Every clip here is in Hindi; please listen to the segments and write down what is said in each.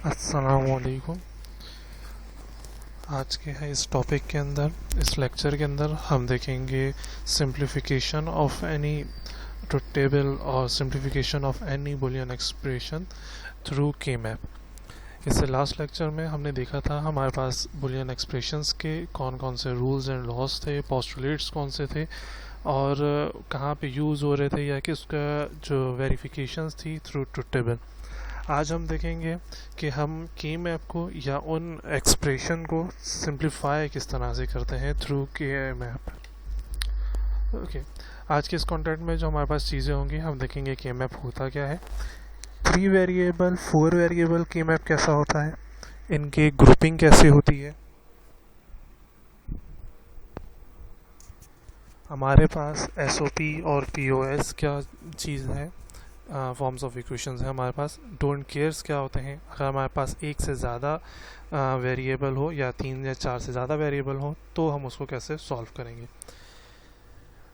अस्सलामुअलैकुम। आज के हैं इस टॉपिक के अंदर, इस लेक्चर के अंदर हम देखेंगे simplification of any truth table और simplification of any Boolean expression through K map. इससे लास्ट लेक्चर में हमने देखा था हमारे पास बुलियन एक्सप्रेशंस के कौन कौन से रूल्स एंड लॉस थे, पोस्टुलेट्स कौन से थे और कहाँ पे यूज़ हो रहे थे, या कि उसका जो वेरिफिकेशंस थी थ्रू ट्रुथ टेबल। आज हम देखेंगे कि हम के मैप को या उन एक्सप्रेशन को सिंप्लीफाई किस तरह से करते हैं थ्रू के मैप। ओके, आज के इस कंटेंट में जो हमारे पास चीज़ें होंगी हम देखेंगे के मैप होता क्या है, 3 वेरिएबल 4 वेरिएबल के मैप कैसा होता है, इनकी ग्रुपिंग कैसे होती है, हमारे पास एसओपी और पीओएस क्या चीज़ है, फॉर्म्स ऑफ इक्वेशंस है हमारे पास, डोंट केयर्स क्या होते हैं, अगर हमारे पास एक से ज़्यादा वेरिएबल हो या 3 या 4 से ज़्यादा वेरिएबल हो तो हम उसको कैसे सॉल्व करेंगे।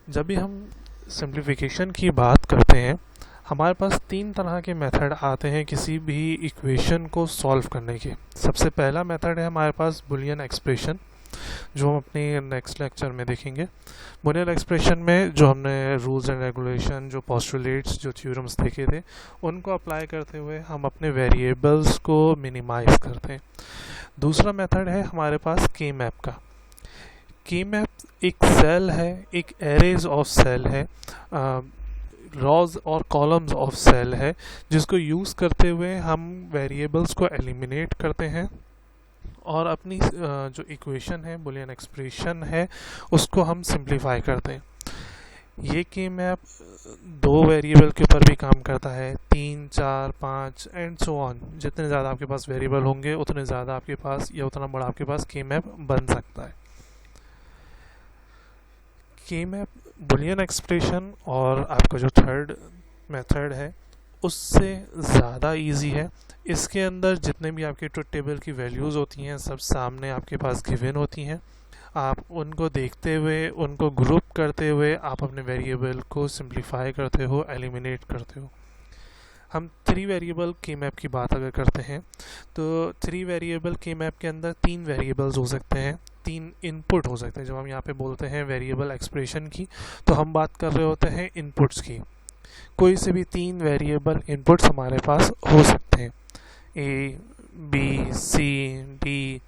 जब भी हम सिंप्लीफिकेशन की बात करते हैं हमारे पास 3 तरह के मेथड आते हैं किसी भी इक्वेशन को सॉल्व करने के। सबसे पहला मेथड है हमारे पास बुलियन एक्सप्रेशन, जो हम अपने नेक्स्ट लेक्चर में देखेंगे। बुलियन एक्सप्रेशन में जो हमने रूल्स एंड रेगुलेशन, जो पोस्टुलेट्स, जो थ्योरम्स देखे थे, उनको अप्लाई करते हुए हम अपने वेरिएबल्स को मिनिमाइज करते हैं। दूसरा मेथड है हमारे पास के मैप का। के मैप एक सेल है, एक एरेज ऑफ सेल है, रॉज और कॉलम्स ऑफ सेल है, जिसको यूज़ करते हुए हम वेरिएबल्स को एलिमिनेट करते हैं और अपनी जो इक्वेशन है, बुलियन एक्सप्रेशन है, उसको हम सिंप्लीफाई करते हैं। ये के मैप 2 वेरिएबल के ऊपर भी काम करता है, 3, 4, 5 एंड सो ऑन। जितने ज़्यादा आपके पास वेरिएबल होंगे उतने ज़्यादा आपके पास या उतना बड़ा आपके पास के मैप बन सकता है। के मैप बुलियन एक्सप्रेशन और आपका जो थर्ड मेथड है उससे ज़्यादा इजी है। इसके अंदर जितने भी आपके ट्रुथ टेबल की वैल्यूज़ होती हैं सब सामने आपके पास गिवन होती हैं। आप उनको देखते हुए, उनको ग्रुप करते हुए आप अपने वेरिएबल को सिंप्लीफाई करते हो, एलिमिनेट करते हो। हम 3 वेरिएबल के मैप की बात अगर करते हैं तो 3 वेरिएबल के मैप के अंदर 3 वेरिएबल्स हो सकते हैं, 3 इनपुट हो सकते हैं। जब हम यहाँ पे बोलते हैं वेरिएबल एक्सप्रेशन की तो हम बात कर रहे होते हैं इनपुट्स की। कोई से भी 3 वेरिएबल इनपुट्स हमारे पास हो सकते हैं, ए, बी, सी, डी,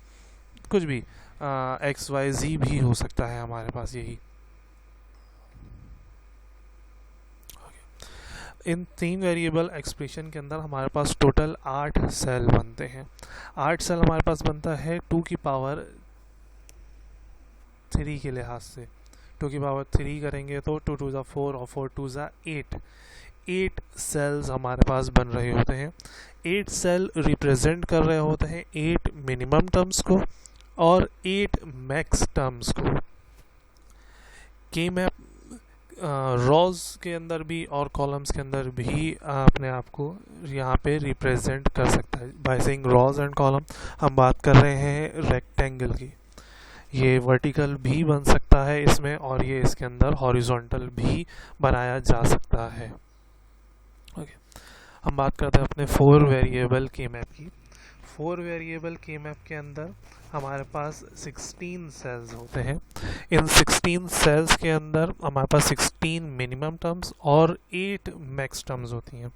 कुछ भी, एक्स, वाई, जी भी हो सकता है हमारे पास। यही इन 3 वेरिएबल एक्सप्रेशन के अंदर हमारे पास टोटल 8 सेल बनते हैं। 8 सेल हमारे पास बनता है 2 की पावर 3 के लिहाज से। 2 की पावर 3 करेंगे तो 2 2 4 और 4 2 8। 8 सेल्स हमारे पास बन रहे होते हैं। 8 सेल रिप्रेजेंट कर रहे होते हैं 8 मिनिमम टर्म्स को और 8 मैक्स टर्म्स को। के मैप रॉज के अंदर भी और कॉलम्स के अंदर भी अपने आप को यहाँ पे रिप्रेजेंट कर सकता है by saying rows and column. हम बात कर रहे हैं रेक्टेंगल की, ये वर्टिकल भी बन सकता है इसमें और ये इसके अंदर हॉरिजॉन्टल भी बनाया जा सकता है। ओके, हम बात करते हैं अपने 4 वेरिएबल के मैप की। 4 वेरिएबल के मैप के अंदर हमारे पास 16 सेल्स होते हैं। इन 16 सेल्स के अंदर हमारे पास 16 मिनिमम टर्म्स और 8 मैक्स टर्म्स होती हैं।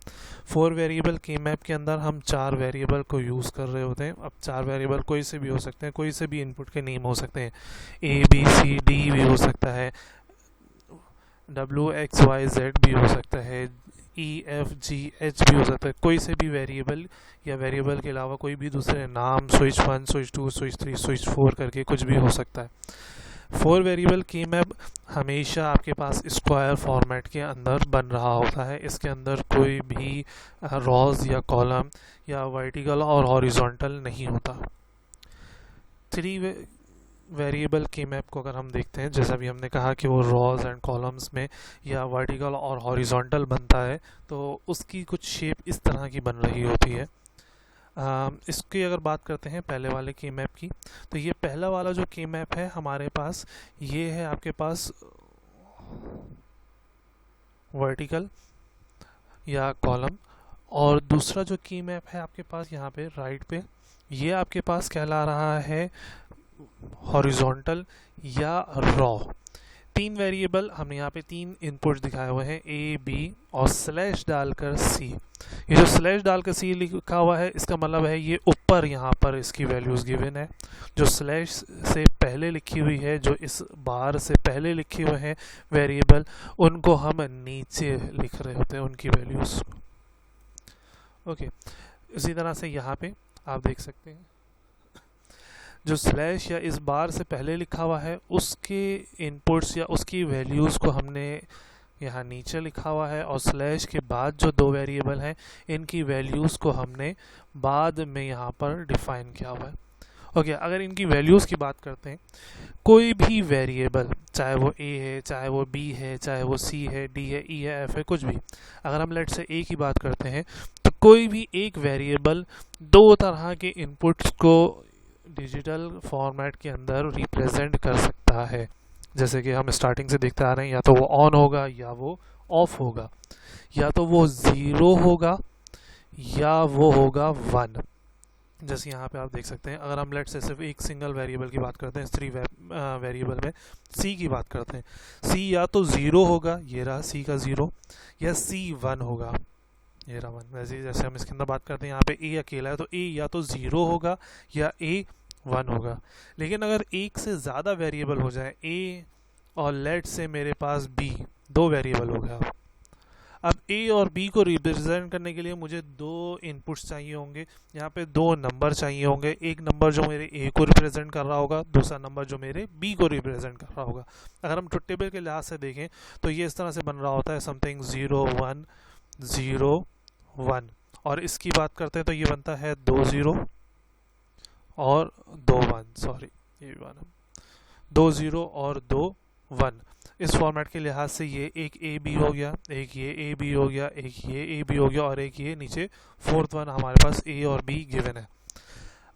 4 वेरिएबल के मैप के अंदर हम 4 वेरिएबल को यूज़ कर रहे होते हैं। अब 4 वेरिएबल कोई से भी हो सकते हैं, कोई से भी इनपुट के नेम हो सकते हैं, ए, बी, सी, डी भी हो सकता है, डब्ल्यू, एक्स, वाई, जेड भी हो सकता है, ई, एफ, जी, एच भी हो सकता है। कोई से भी वेरिएबल या वेरिएबल के अलावा कोई भी दूसरे नाम, स्विच 1, स्विच 2, स्विच 3, स्विच 4 करके कुछ भी हो सकता है। 4 वेरिएबल के मैप हमेशा आपके पास स्क्वायर फॉर्मेट के अंदर बन रहा होता है। इसके अंदर कोई भी रॉज या कॉलम या वर्टिकल और हॉरिजॉन्टल नहीं होता। 3 वेरिएबल के मैप को अगर हम देखते हैं, जैसा भी हमने कहा कि वो रॉज एंड कॉलम्स में या वर्टिकल और हॉरिजॉन्टल बनता है, तो उसकी कुछ शेप इस तरह की बन रही होती है। इसकी अगर बात करते हैं पहले वाले के मैप की, तो ये पहला वाला जो के मैप है हमारे पास, ये है आपके पास वर्टिकल या कॉलम और दूसरा जो की मैप है आपके पास यहाँ पे राइट पे, ये आपके पास कहला रहा है हॉरिजॉन्टल या रॉ। तीन वेरिएबल हमने यहाँ पे तीन इनपुट दिखाए हुए हैं, ए बी और स्लैश डालकर सी। ये जो स्लैश डालकर सी लिखा हुआ है इसका मतलब है ये ऊपर यहाँ पर इसकी वैल्यूज़ गिवन है। जो स्लैश से पहले लिखी हुई है, जो इस बार से पहले लिखे हुए हैं वेरिएबल, उनको हम नीचे लिख रहे होते हैं उनकी वैल्यूज़। ओके, इसी तरह से यहाँ पे आप देख सकते हैं जो स्लैश या इस बार से पहले लिखा हुआ है उसके इनपुट्स या उसकी वैल्यूज़ को हमने यहाँ नीचे लिखा हुआ है, और स्लैश के बाद जो दो वेरिएबल हैं इनकी वैल्यूज़ को हमने बाद में यहाँ पर डिफाइन किया हुआ है। ओके, अगर इनकी वैल्यूज़ की बात करते हैं, कोई भी वेरिएबल, चाहे वो ए है, चाहे वो बी है, चाहे वो सी है, डी है, ई है, एफ है, कुछ भी, अगर हम लेट से ए की बात करते हैं तो कोई भी एक वेरिएबल दो तरह के इनपुट्स को डिजिटल फॉर्मेट के अंदर रिप्रेजेंट कर सकता है। जैसे कि हम स्टार्टिंग से देखते आ रहे हैं, या तो वो ऑन होगा या वो ऑफ होगा, या तो वो 0 होगा या वो होगा 1। जैसे यहाँ पे आप देख सकते हैं, अगर हम लेट से सिर्फ एक सिंगल वेरिएबल की बात करते हैं, इस थ्री वेरिएबल में सी की बात करते हैं, सी या तो 0 होगा, ये रहा सी का 0, या सी 1 होगा, ये रहा 1। वैसे जैसे हम इसके अंदर बात करते हैं, यहाँ पे ए अकेला है तो ए या तो 0 होगा या ए 1 होगा। लेकिन अगर एक से ज़्यादा वेरिएबल हो जाए, ए और लेट से मेरे पास बी, दो वेरिएबल हो गया, अब ए और बी को रिप्रेजेंट करने के लिए मुझे दो इनपुट्स चाहिए होंगे, यहाँ पे दो नंबर चाहिए होंगे, एक नंबर जो मेरे ए को रिप्रेजेंट कर रहा होगा, दूसरा नंबर जो मेरे बी को रिप्रेजेंट कर रहा होगा। अगर हम ट्रुथ टेबल के लिहाज से देखें तो ये इस तरह से बन रहा होता है, समथिंग 0 1 0 1, और इसकी बात करते हैं तो ये बनता है 2 0 और 2 1, सॉरी ये भी 2 0 और 2 1। इस फॉर्मेट के लिहाज से ये एक ए बी हो गया, एक ये ए बी हो गया, एक ये ए बी हो गया, और एक ये नीचे फोर्थ वन हमारे पास ए और बी गिवन है।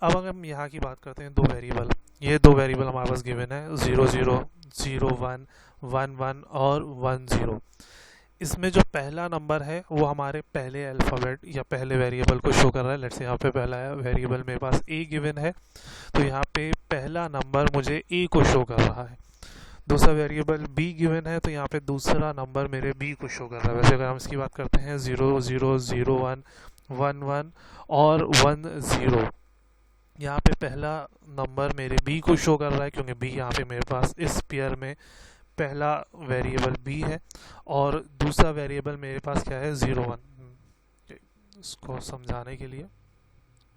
अब अगर हम यहाँ की बात करते हैं, दो वेरिएबल, ये दो वेरिएबल हमारे पास गिवन है, 0 0 0 1 1 1 और 1 0। इसमें जो पहला नंबर है वो हमारे पहले अल्फ़ाबेट या पहले वेरिएबल को शो कर रहा है। लेट्स से यहाँ पे पहला वेरिएबल मेरे पास ए गिवन है, तो यहाँ पे पहला नंबर मुझे ए को शो कर रहा है। दूसरा वेरिएबल बी गिवन है, तो यहाँ पे दूसरा नंबर मेरे बी को शो कर रहा है। वैसे अगर हम इसकी बात करते हैं, 0 0 0 1 1 1 और 1 0, यहाँ पे पहला नंबर मेरे बी को शो कर रहा है, क्योंकि बी यहाँ पे मेरे पास इस पेयर में पहला वेरिएबल बी है, और दूसरा वेरिएबल मेरे पास क्या है, 0 1। इसको समझाने के लिए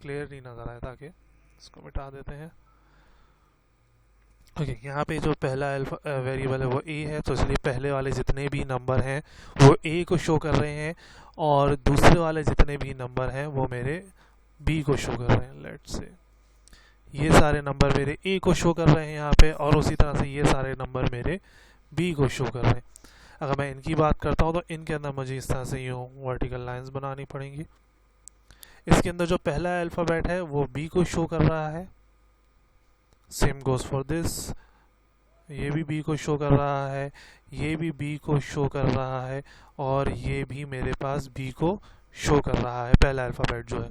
क्लियर नहीं नज़र आया, ताकि इसको मिटा देते हैं। ओके, यहाँ पे जो पहला वेरिएबल है वो ए है, तो इसलिए पहले वाले जितने भी नंबर हैं वो ए को शो कर रहे हैं, और दूसरे वाले जितने भी नंबर हैं वो मेरे बी को शो कर रहे हैं। लेट्स से ये सारे नंबर मेरे ए को शो कर रहे हैं यहाँ पे, और उसी तरह से ये सारे नंबर मेरे बी को शो कर रहे हैं। अगर मैं इनकी बात करता हूँ तो इनके अंदर मुझे इस तरह से यूँ वर्टिकल लाइंस बनानी पड़ेंगी। इसके अंदर जो पहला अल्फ़ाबेट है वो बी को शो कर रहा है, सेम गोज फॉर दिस, ये भी बी को शो कर रहा है, ये भी बी को शो कर रहा है, और ये भी मेरे पास बी को शो कर रहा है। पहला अल्फ़ाबेट जो है,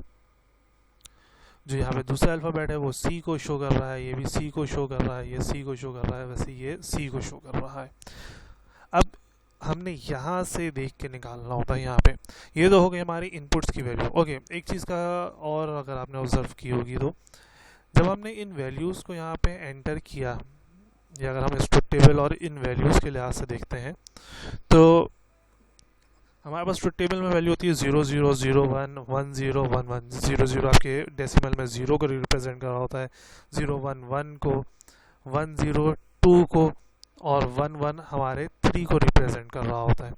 जो यहाँ पे दूसरा अल्फ़ाबेट है वो सी को शो कर रहा है, ये भी सी को शो कर रहा है, ये सी को शो कर रहा है, वैसे ये सी को शो कर रहा है। अब हमने यहाँ से देख के निकालना होता है। यहाँ पे ये तो हो गई हमारी इनपुट्स की वैल्यू। ओके, एक चीज़ का और अगर आपने ऑब्जर्व की होगी, तो जब हमने इन वैल्यूज़ को यहाँ पे एंटर किया, या अगर हम इस ट्रुथ टेबल और इन वैल्यूज़ के लिहाज से देखते हैं, तो हमारे पास ट्रुथ टेबल में वैल्यू होती है 0 0 0 1 1 0 1 1। 0 0 आपके डेसिमल में 0 को रिप्रेजेंट कर रहा होता है, 0 1 1 को, 1 0 2 को, और 1 1 हमारे 3 को रिप्रेजेंट कर रहा होता है।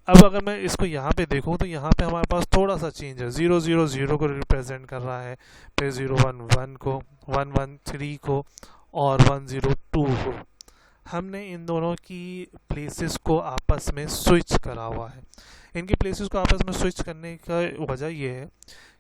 अब अगर मैं इसको यहाँ पे देखूँ तो यहाँ पे हमारे पास थोड़ा सा चेंज है, 0 0 0 को रिप्रेजेंट कर रहा है, फिर 0 1 1 को, 1 1 3 को, और 1 0 2 को। हमने इन दोनों की प्लेसेस को आपस में स्विच करा हुआ है। इनकी प्लेसेस को आपस में स्विच करने का वजह यह है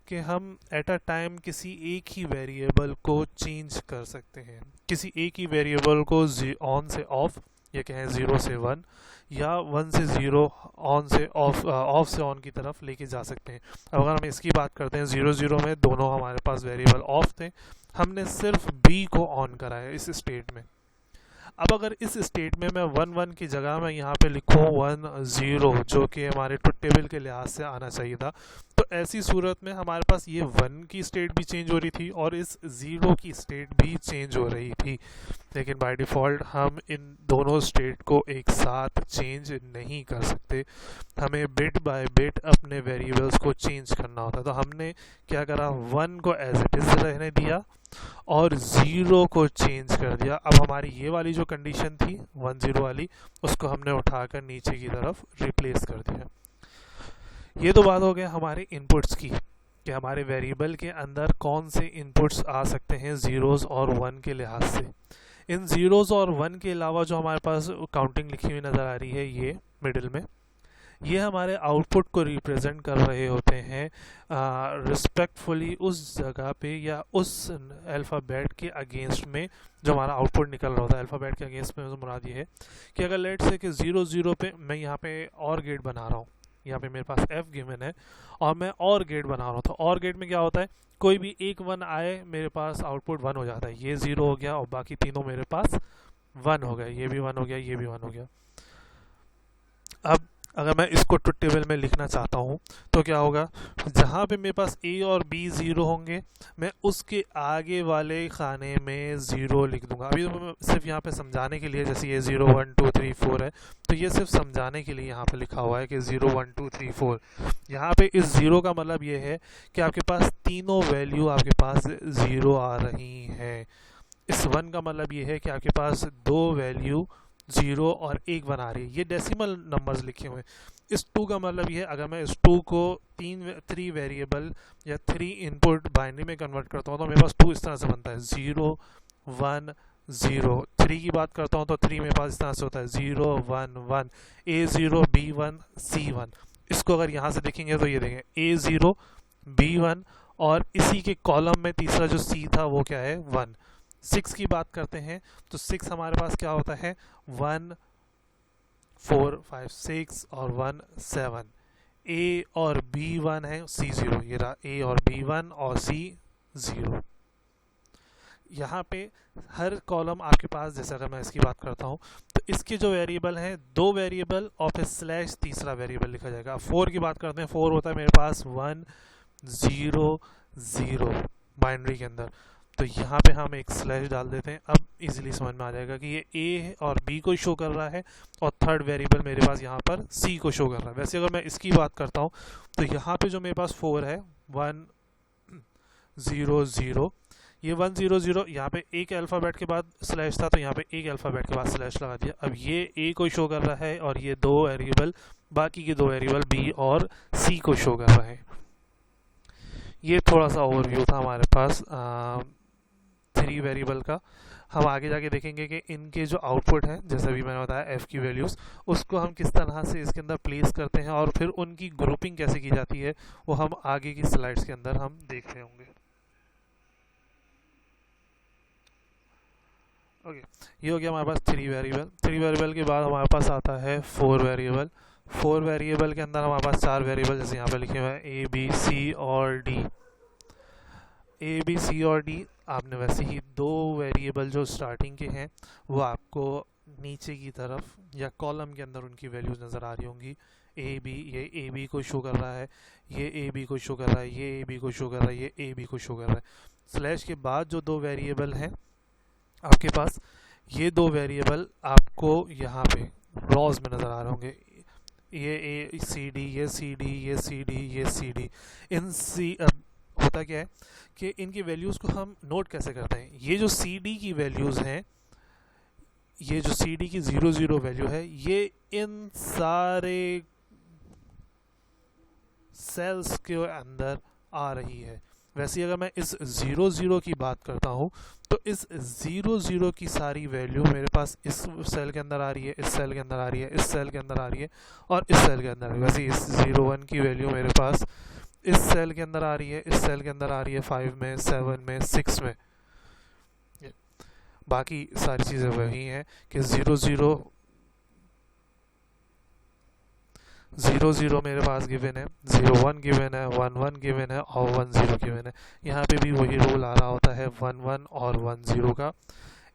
कि हम एट अ टाइम किसी एक ही वेरिएबल को चेंज कर सकते हैं, किसी एक ही वेरिएबल को ऑन से ऑफ ये कहें 0 से 1 या 1 से 0 ऑन से ऑफ से ऑन की तरफ लेके जा सकते हैं। अब अगर हम इसकी बात करते हैं 0 0 में दोनों हमारे पास वेरिएबल ऑफ थे, हमने सिर्फ बी को ऑन करा है इस स्टेट में। अब अगर इस स्टेट में मैं 1 1 की जगह मैं यहाँ पे लिखूँ 1 0 जो कि हमारे ट्रुथ टेबल के लिहाज से आना चाहिए था, तो ऐसी सूरत में हमारे पास ये 1 की स्टेट भी चेंज हो रही थी और इस 0 की स्टेट भी चेंज हो रही थी। लेकिन बाय डिफ़ॉल्ट हम इन दोनों स्टेट को एक साथ चेंज नहीं कर सकते, हमें बिट बाय बिट अपने वेरिएबल्स को चेंज करना होता है। तो हमने क्या करा, 1 को एज इट इज़ रहने दिया और 0 को चेंज कर दिया। अब हमारी ये वाली जो कंडीशन थी 1 0 वाली, उसको हमने उठाकर नीचे की तरफ रिप्लेस कर दिया। ये तो बात हो गया हमारे इनपुट्स की कि हमारे वेरिएबल के अंदर कौन से इनपुट्स आ सकते हैं ज़ीरोज़ और 1 के लिहाज से। इन ज़ीरोज़ और 1 के अलावा जो हमारे पास काउंटिंग लिखी हुई नज़र आ रही है ये मिडिल में, ये हमारे आउटपुट को रिप्रेजेंट कर रहे होते हैं रिस्पेक्टफुली उस जगह पे या उस अल्फ़ाबेट के अगेंस्ट में जो हमारा आउटपुट निकल रहा होता है। अल्फ़ाबेट के अगेंस्ट में मुराद ये है कि अगर लेट से कि 0 0 पे मैं यहाँ पे और गेट बना रहा हूँ, यहाँ पे मेरे पास f गिवन है और मैं और गेट बना रहा हूँ, तो और गेट में क्या होता है, कोई भी एक 1 आए मेरे पास आउटपुट 1 हो जाता है। ये 0 हो गया और बाकी तीनों मेरे पास 1 हो गया, ये भी 1 हो गया, ये भी 1 हो गया। अब अगर मैं इसको ट्रुथ टेबल में लिखना चाहता हूँ तो क्या होगा, जहाँ पे मेरे पास a और b 0 होंगे मैं उसके आगे वाले खाने में 0 लिख दूंगा। अभी तो मैं सिर्फ यहाँ पे समझाने के लिए, जैसे ये 0 1 2 3 4 है, तो ये सिर्फ समझाने के लिए यहाँ पे लिखा हुआ है कि 0 1 2 3 4। यहाँ पे इस 0 का मतलब ये है कि आपके पास तीनों वैल्यू आपके पास 0 आ रही हैं। इस 1 का मतलब ये है कि आपके पास 2 वैल्यू 0 और 1 बना रही है, ये डेसिमल नंबर्स लिखे हुए हैं। इस 2 का मतलब ये है, अगर मैं इस 2 को 3 वेरिएबल या 3 इनपुट बाइनरी में कन्वर्ट करता हूँ तो मेरे पास 2 इस तरह से बनता है 0 1 0। 3 की बात करता हूँ तो 3 मेरे पास इस तरह से होता है 0 1 1 A0 B1 C1। इसको अगर यहाँ से देखेंगे तो ये देखें A0 B1 और इसी के कॉलम में तीसरा जो C था वो क्या है 1। 6 की बात करते हैं तो 6 हमारे पास क्या होता है 1 4 5 6 और 1 7। A और B1 है C 0, ये रहा A और B1 और C 0। यहाँ पे हर कॉलम आपके पास, जैसे अगर मैं इसकी बात करता हूँ तो इसके जो वेरिएबल हैं 2 वेरिएबल और फिर स्लैश तीसरा वेरिएबल लिखा जाएगा। 4 की बात करते हैं, 4 होता है मेरे पास 1 0 0 बाइनरी के अंदर, तो यहाँ पे हम एक स्लैश डाल देते हैं। अब इजीली समझ में आ जाएगा कि ये A और B को शो कर रहा है और थर्ड वेरिएबल मेरे पास यहाँ पर C को शो कर रहा है। वैसे अगर मैं इसकी बात करता हूँ तो यहाँ पे जो मेरे पास 4 है 1 0 0, ये 1 0 0, यहाँ पे एक अल्फ़ाबेट के बाद स्लैश था तो यहाँ पे एक अल्फ़ाबेट के बाद स्लैश लगा दिया। अब ये A को शो कर रहा है और ये 2 वेरिएबल, बाकी के 2 वेरिएबल B और C को शो कर रहा है। ये थोड़ा सा ओवरव्यू था हमारे पास 3 वेरिएबल का। हम आगे जाके देखेंगे कि इनके जो आउटपुट है, जैसे अभी मैंने बताया f की वैल्यूज़, उसको हम किस तरह से इसके अंदर प्लेस करते हैं और फिर उनकी ग्रुपिंग कैसे की जाती है वो हम आगे की स्लाइड्स के अंदर हम देख रहे होंगे। ओके, ये हो गया हमारे पास 3 वेरिएबल। 3 वेरिएबल के बाद हमारे पास आता है 4 वेरिएबल। 4 वेरिएबल के अंदर हमारे पास 4 वेरिएबल जैसे यहाँ पे लिखे हुए हैं A B C और D। A B C और D आपने वैसे ही 2 वेरिएबल जो स्टार्टिंग के हैं वो आपको नीचे की तरफ या कॉलम के अंदर उनकी वैल्यूज़ नज़र आ रही होंगी। A B, ये A B को शो कर रहा है, ये A B को शो कर रहा है, ये A B को शो कर रहा है, ये A B को शो कर रहा है। स्लैश के बाद जो 2 वेरिएबल हैं आपके पास, ये 2 वेरिएबल आपको यहाँ पे रॉज में नज़र आ रहे होंगे। ये A C D, ये C D, ये C D, ये C D। इन होता क्या है कि इनकी वैल्यूज़ को हम नोट कैसे करते हैं। ये जो C D की वैल्यूज़ हैं, ये जो C D की 0 0 वैल्यू है, ये इन सारे सेल्स के अंदर आ रही है। वैसे अगर मैं इस 0 0 की बात करता हूँ तो इस 0 0 की सारी वैल्यू मेरे पास इस सेल के अंदर आ रही है, इस सेल के अंदर आ रही है, इस सेल के अंदर आ रही है और इस सेल के अंदर आ रही है। वैसे इस 0 1 की वैल्यू मेरे पास इस सेल के अंदर आ रही है, इस सेल के अंदर आ रही है, 5 में, 7 में, 6 में। बाकी सारी चीज़ें वही हैं कि 0 0 0 0 मेरे पास गिवन है, 0 1 गिवन है, 1 1 गिवन है और 1 0 गिवन है। यहाँ पे भी वही रूल आ रहा होता है 1 1 और 1 0 का।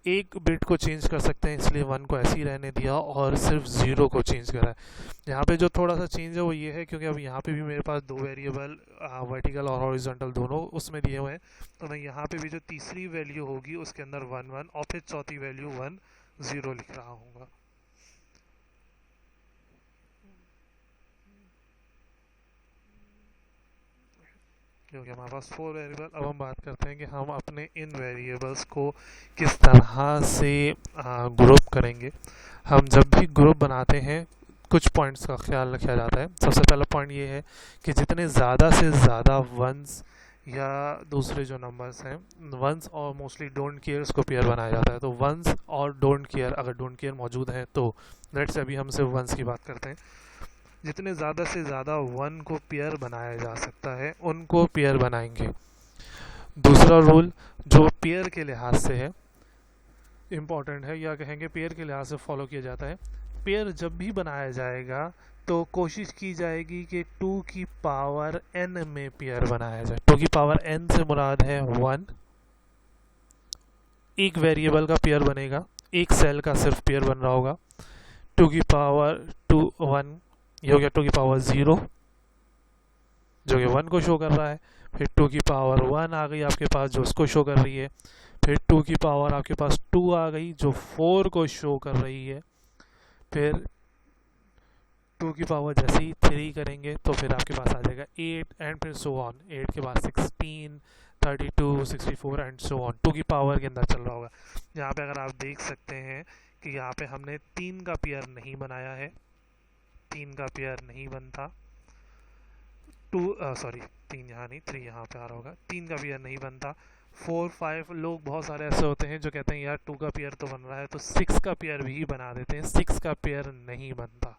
एक बिट को चेंज कर सकते हैं, इसलिए 1 को ऐसे ही रहने दिया और सिर्फ 0 को चेंज करा है। यहाँ पे जो थोड़ा सा चेंज है वो ये है, क्योंकि अब यहाँ पे भी मेरे पास दो वेरिएबल वर्टिकल और हॉरिजॉन्टल दोनों उसमें दिए हुए हैं, तो मैं यहाँ पे भी जो तीसरी वैल्यू होगी उसके अंदर 1 1 और फिर चौथी वैल्यू 1 0 लिख रहा हूँ। क्योंकि हमारे पास 4 वेरिएबल, अब हम बात करते हैं कि हम अपने इन वेरिएबल्स को किस तरह से ग्रुप करेंगे। हम जब भी ग्रुप बनाते हैं कुछ पॉइंट्स का ख्याल रखा जाता है। सबसे पहला पॉइंट ये है कि जितने ज़्यादा से ज़्यादा वंस या दूसरे जो नंबर्स हैं, वंस और मोस्टली डोंट केयर्स को पेयर बनाया जाता है। तो वंस और डोंट केयर, अगर डोंट केयर मौजूद है तो लेट्स अभी हम सिर्फ वंस की बात करते हैं। जितने ज़्यादा से ज़्यादा 1 को पेयर बनाया जा सकता है उनको पेयर बनाएंगे। दूसरा रूल जो पेयर के लिहाज से है इम्पॉर्टेंट है, या कहेंगे पेयर के लिहाज से फॉलो किया जाता है, पेयर जब भी बनाया जाएगा तो कोशिश की जाएगी कि 2 की पावर n में पेयर बनाया जाए। 2 की पावर n से मुराद है 1, एक वेरिएबल का पेयर बनेगा, एक सेल का सिर्फ पेयर बन रहा होगा। 2 की पावर 2 1, ये हो गया 2 की पावर 0 जो कि 1 को शो कर रहा है। फिर 2 की पावर 1 आ गई आपके पास जो उसको शो कर रही है। फिर 2 की पावर आपके पास 2 आ गई जो 4 को शो कर रही है। फिर 2 की पावर जैसे ही 3 करेंगे तो फिर आपके पास आ जाएगा 8 एंड फिर सो ऑन। 8 के बाद 16, 32, 64 एंड सो ऑन। 2 की पावर के अंदर चल रहा होगा। यहाँ पे अगर आप देख सकते हैं कि यहाँ पे हमने 3 का पेयर नहीं बनाया है, 3 का पेयर नहीं बनता। 3 यहाँ नहीं, 3 यहाँ पे आ रहा होगा। 3 का पेयर नहीं बनता। 4 5 लोग बहुत सारे ऐसे होते हैं जो कहते हैं यार 2 का पेयर तो बन रहा है तो 6 का पेयर भी बना देते हैं। 6 का पेयर नहीं बनता।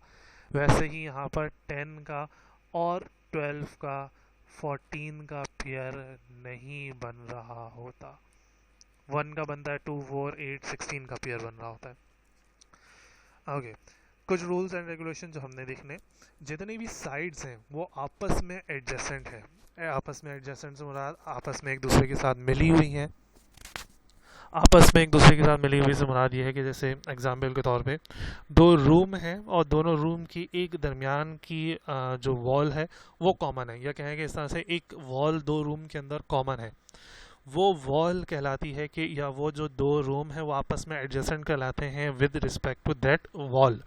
वैसे ही यहाँ पर 10 का और 12 का, 14 का पेयर नहीं बन रहा होता। 1 का बनता है 2 4 8, 16 का पेयर बन रहा होता है। ओके, कुछ रूल्स एंड रेगुलेशन जो हमने देखने, जितनी भी साइड्स हैं वो आपस में एडजेसेंट है। आपस में एडजेसेंट से मुराद आपस में एक दूसरे के साथ मिली हुई हैं। आपस में एक दूसरे के साथ मिली हुई से मुराद ये है कि जैसे एग्जाम्पल के तौर पे 2 रूम हैं और दोनों रूम की एक दरमियान की जो वॉल है वो कॉमन है, या कहेंगे इस तरह से एक वॉल 2 रूम के अंदर कॉमन है। वो वॉल कहलाती है कि, या वो जो 2 रूम है वो आपस में एडजेसेंट कहलाते हैं with respect to that wall.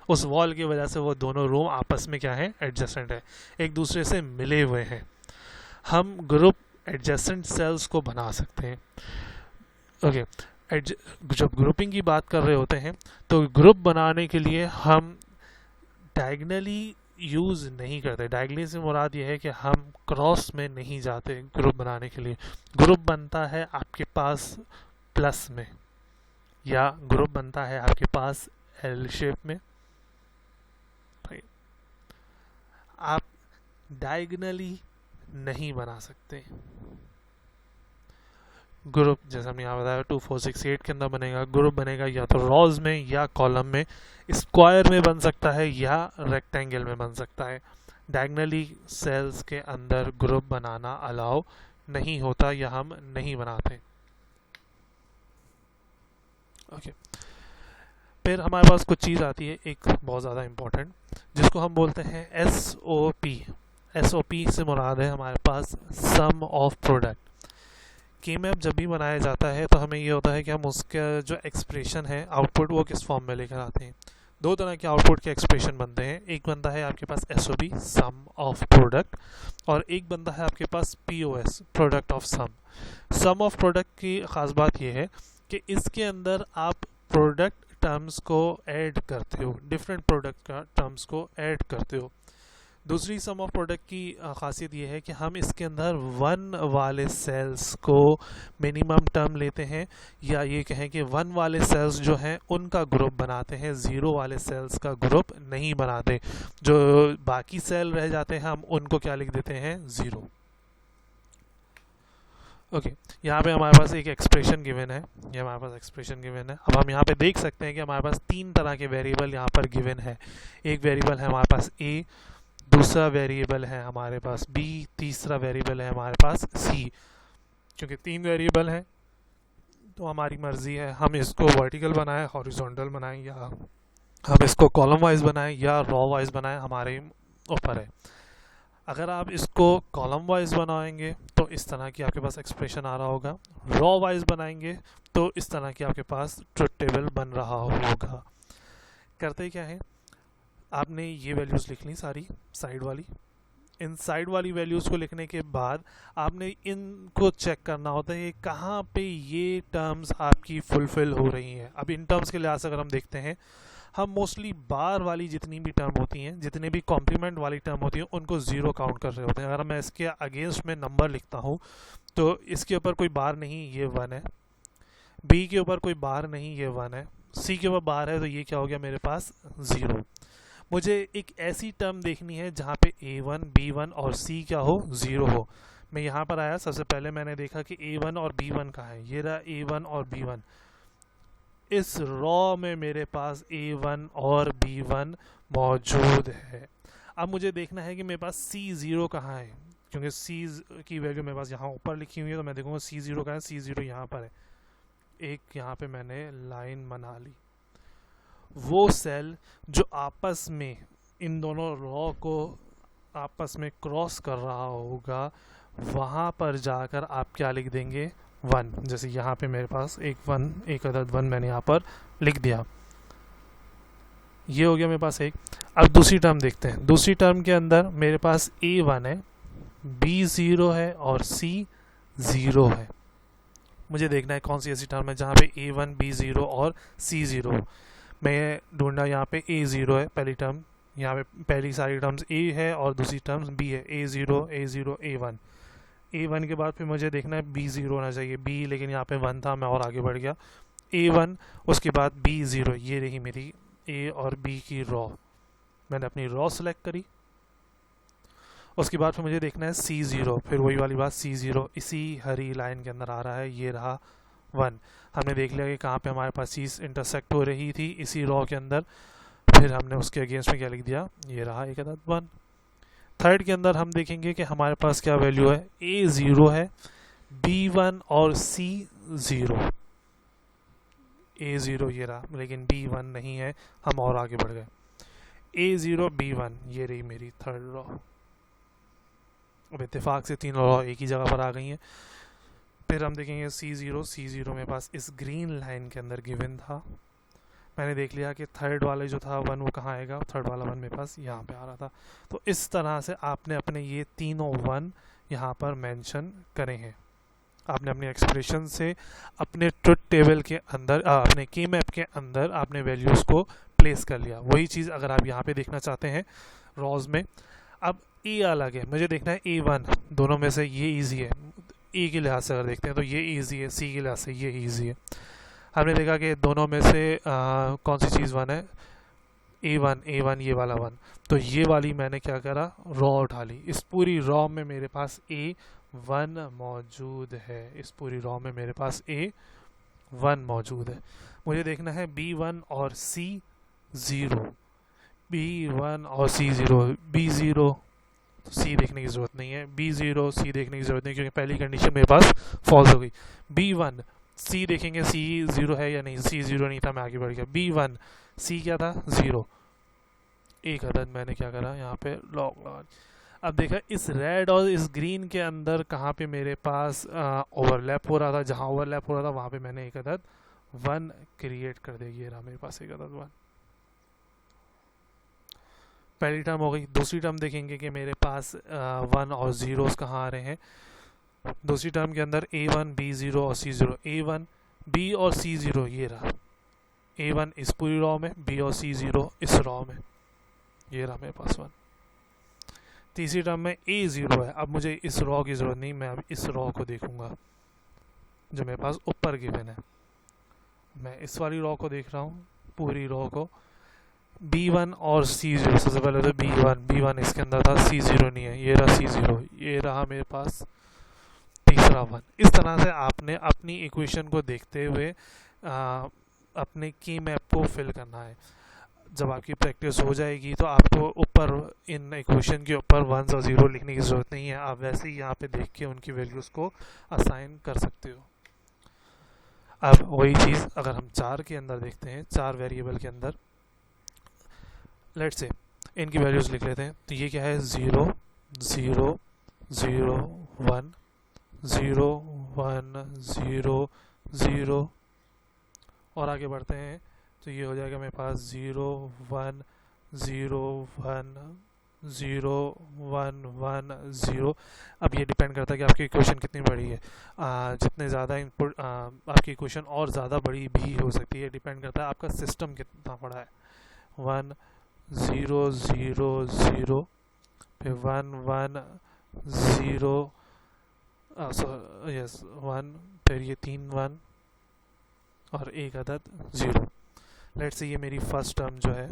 उस वॉल की वजह से वो दोनों रूम आपस में क्या है, एडजेसेंट है, एक दूसरे से मिले हुए हैं। हम ग्रुप एडजेसेंट सेल्स को बना सकते हैं। ओके, जब ग्रुपिंग की बात कर रहे होते हैं तो ग्रुप बनाने के लिए हम डायगनली यूज़ नहीं करते। डायगनली से मुराद ये है कि हम क्रॉस में नहीं जाते ग्रुप बनाने के लिए। ग्रुप बनता है आपके पास प्लस में, या ग्रुप बनता है आपके पास एल शेप में। आप डायगनली नहीं बना सकते ग्रुप। जैसा हमने यहाँ बताया 2 4 6 8 के अंदर बनेगा। ग्रुप बनेगा या तो रॉज में या कॉलम में, स्क्वायर में बन सकता है या रेक्टेंगल में बन सकता है। डायगनली सेल्स के अंदर ग्रुप बनाना अलाउ नहीं होता, या हम नहीं बनाते। ओके, फिर हमारे पास कुछ चीज़ आती है एक बहुत ज़्यादा इम्पोर्टेंट, जिसको हम बोलते हैं SOP। SOP से मुराद है हमारे पास सम ऑफ प्रोडक्ट। की मैप जब भी बनाया जाता है तो हमें ये होता है कि हम उसका जो एक्सप्रेशन है, आउटपुट, वो किस फॉर्म में लेकर आते हैं। 2 तरह के आउटपुट के एक्सप्रेशन बनते हैं। एक बनता है आपके पास SOP, सम ऑफ प्रोडक्ट, और एक बनता है आपके पास POS, product of sum. Sum of product की ख़ास बात यह है कि इसके अंदर आप प्रोडक्ट टर्म्स को ऐड करते हो, डिफरेंट प्रोडक्ट का टर्म्स को ऐड करते हो। दूसरी सम ऑफ प्रोडक्ट की खासियत ये है कि हम इसके अंदर 1 वाले सेल्स को मिनिमम टर्म लेते हैं, या ये कहें कि 1 वाले सेल्स जो हैं उनका ग्रुप बनाते हैं, 0 वाले सेल्स का ग्रुप नहीं बनाते। जो बाकी सेल रह जाते हैं हम उनको क्या लिख देते हैं, 0। ओके यहाँ पे हमारे पास एक एक्सप्रेशन गिवन है, ये हमारे पास एक्सप्रेशन गिवन है। अब हम यहाँ पे देख सकते हैं कि हमारे पास तीन तरह के वेरिएबल यहाँ पर गिवन है। एक वेरिएबल है हमारे पास ए, दूसरा वेरिएबल है हमारे पास बी, तीसरा वेरिएबल है हमारे पास सी। क्योंकि तीन वेरिएबल हैं तो हमारी मर्जी है हम इसको वर्टिकल बनाएं, हॉरिजॉन्टल बनाएं, या हम इसको कॉलम वाइज बनाएं या रॉ वाइज बनाएं, हमारे ऊपर है। अगर आप इसको कॉलम वाइज बनाएंगे तो इस तरह की आपके पास एक्सप्रेशन आ रहा होगा, रॉ वाइज बनाएंगे तो इस तरह की आपके पास ट्रुथ टेबल बन रहा होगा। करते क्या है, आपने ये वैल्यूज़ लिख ली सारी साइड वाली। इन साइड वाली वैल्यूज़ को लिखने के बाद आपने इनको चेक करना होता है कहाँ पे ये टर्म्स आपकी फुलफिल हो रही हैं। अब इन टर्म्स के लिहाज से अगर हम देखते हैं, हम मोस्टली बार वाली जितनी भी टर्म होती हैं, जितने भी कॉम्प्लीमेंट वाली टर्म होती हैं, उनको ज़ीरो काउंट कर रहे होते हैं। अगर मैं इसके अगेंस्ट में नंबर लिखता हूँ तो इसके ऊपर कोई बार नहीं, ये 1 है। बी के ऊपर कोई बार नहीं, ये 1 है। सी के ऊपर बार है तो ये क्या हो गया मेरे पास 0। मुझे एक ऐसी टर्म देखनी है जहाँ पे A1, B1 और C क्या हो 0 हो। मैं यहाँ पर आया, सबसे पहले मैंने देखा कि A1 और B1 कहाँ है, ये रहा A1 और B1। इस रॉ में मेरे पास A1 और B1 मौजूद है। अब मुझे देखना है कि मेरे पास C0 कहाँ है, क्योंकि C की वैल्यू मेरे पास यहाँ ऊपर लिखी हुई है, तो मैं देखूँगा C0 कहाँ है। C0 यहाँ पर है। एक यहाँ पे मैंने लाइन बना ली। वो सेल जो आपस में इन दोनों रॉ को आपस में क्रॉस कर रहा होगा, वहाँ पर जाकर आप क्या लिख देंगे 1। जैसे यहाँ पे मेरे पास एक अदद 1 मैंने यहाँ पर लिख दिया। ये हो गया मेरे पास एक। अब दूसरी टर्म देखते हैं। दूसरी टर्म के अंदर मेरे पास A1 है, B0 है और C0 है। मुझे देखना है कौन सी ऐसी टर्म है जहाँ पे A1, B0 और C0 हो। मैं ढूंढा, यहाँ पे A0 है पहली टर्म, यहाँ पे पहली सारी टर्म्स A है और दूसरी टर्म्स B है। A0, A0, A1। A1 के बाद फिर मुझे देखना है B0 होना चाहिए, B लेकिन यहाँ पे 1 था, मैं और आगे बढ़ गया। A1, उसके बाद B0। ये रही मेरी A और B की रॉ। मैंने अपनी रॉ सेलेक्ट करी। उसके बाद फिर मुझे देखना है C0, फिर वही वाली बात C0 इसी हरी लाइन के अंदर आ रहा है, ये रहा 1। हमने देख लिया कि कहाँ पे हमारे पास चीज़ इंटरसेक्ट हो रही थी, इसी रॉ के अंदर। फिर हमने उसके अगेंस्ट में क्या लिख दिया, ये रहा एक अदद 1। थर्ड के अंदर हम देखेंगे कि हमारे पास क्या वैल्यू है, A0 है, B1 और C0। A0 ये रहा, लेकिन B1 नहीं है, हम और आगे बढ़ गए। A0, B1, ये रही मेरी थर्ड रॉ। अब इत्तेफाक से तीनों रॉ एक ही जगह पर आ गई हैं। फिर हम देखेंगे C0 मेरे पास इस ग्रीन लाइन के अंदर गिवन था। मैंने देख लिया कि थर्ड वाले जो था 1 वो कहाँ आएगा, थर्ड वाला 1 मेरे पास यहाँ पे आ रहा था। तो इस तरह से आपने अपने ये तीनों 1 यहाँ पर मेंशन करे हैं। आपने अपने एक्सप्रेशन से अपने ट्रुथ टेबल के अंदर अपने की मैप के अंदर आपने वैल्यूज़ को प्लेस कर लिया। वही चीज़ अगर आप यहाँ पे देखना चाहते हैं रॉज में। अब ए अलग है, मुझे देखना है A1। दोनों में से ये ईजी है, ए के लिहाज से अगर देखते हैं तो ये ईजी है, सी के लिहाज से ये ईजी है। हमने देखा कि दोनों में से कौन सी चीज़ 1 है, A1 ये वाला 1। तो ये वाली मैंने क्या करा, रॉ उठा ली। इस पूरी रॉ में मेरे पास A1 मौजूद है, इस पूरी रॉ में मेरे पास A1 मौजूद है। मुझे देखना है B1 और C0, B1 और C0, B0 तो C देखने की ज़रूरत नहीं है, B0 C देखने की ज़रूरत नहीं, क्योंकि पहली कंडीशन मेरे पास फॉल्स हो गई। B1 C देखेंगे C0 है या नहीं, C0 नहीं था, मैं आगे बढ़ गया। B1 C क्या था 0, एक अदद मैंने क्या करा यहाँ पे लॉग लगा। अब देखा इस रेड और इस ग्रीन के अंदर कहाँ पे मेरे पास ओवरलैप हो रहा था, जहाँ ओवरलैप हो रहा था वहाँ पे मैंने एक अदद 1 क्रिएट कर देगी। ये रहा मेरे पास एक अदद 1। पहली टर्म हो गई। दूसरी टर्म देखेंगे कि मेरे पास 1 और 0 कहाँ आ रहे हैं। दूसरी टर्म के अंदर A1, B0 और C0, A1, B और C0 ये रहा। A1 इस पूरी रॉ में, B और C0 इस रॉ में, ये रहा मेरे पास 1। तीसरी टर्म में A0 है। अब मुझे इस रॉ की ज़रूरत नहीं, मैं अब इस रॉ को देखूंगा जो मेरे पास ऊपर गिवन है। मैं इस वाली रॉ को देख रहा हूँ, पूरी रॉ को। B1 और C0, सबसे पहले तो B1 इसके अंदर था, C0 नहीं है, ये रहा C0, ये रहा मेरे पास तीसरा 1। इस तरह से आपने अपनी इक्वेशन को देखते हुए अपने की मैप को फिल करना है। जब आपकी प्रैक्टिस हो जाएगी तो आपको ऊपर इन इक्वेशन के ऊपर 1 और 0 लिखने की ज़रूरत नहीं है, आप वैसे ही यहाँ पे देख के उनकी वैल्यूज़ को असाइन कर सकते हो। अब वही चीज़ अगर हम 4 के अंदर देखते हैं, 4 वेरिएबल के अंदर लेट्स से इनकी वैल्यूज़ लिख लेते हैं। तो ये क्या है, 0 0 0 1 0 1 0 0 और आगे बढ़ते हैं तो ये हो जाएगा मेरे पास 0 1 0 1 0 1 1 0। अब ये डिपेंड करता है कि आपकी इक्वेशन कितनी बड़ी है। जितने ज़्यादा इनपुट आपकी इक्वेशन और ज़्यादा बड़ी भी हो सकती है, डिपेंड करता है आपका सिस्टम कितना बड़ा है। 1 0 0 0 फिर 1 1 0 यस 1 फिर ये 3 1 और एक अदद 0। लेट्स से ये मेरी फर्स्ट टर्म जो है,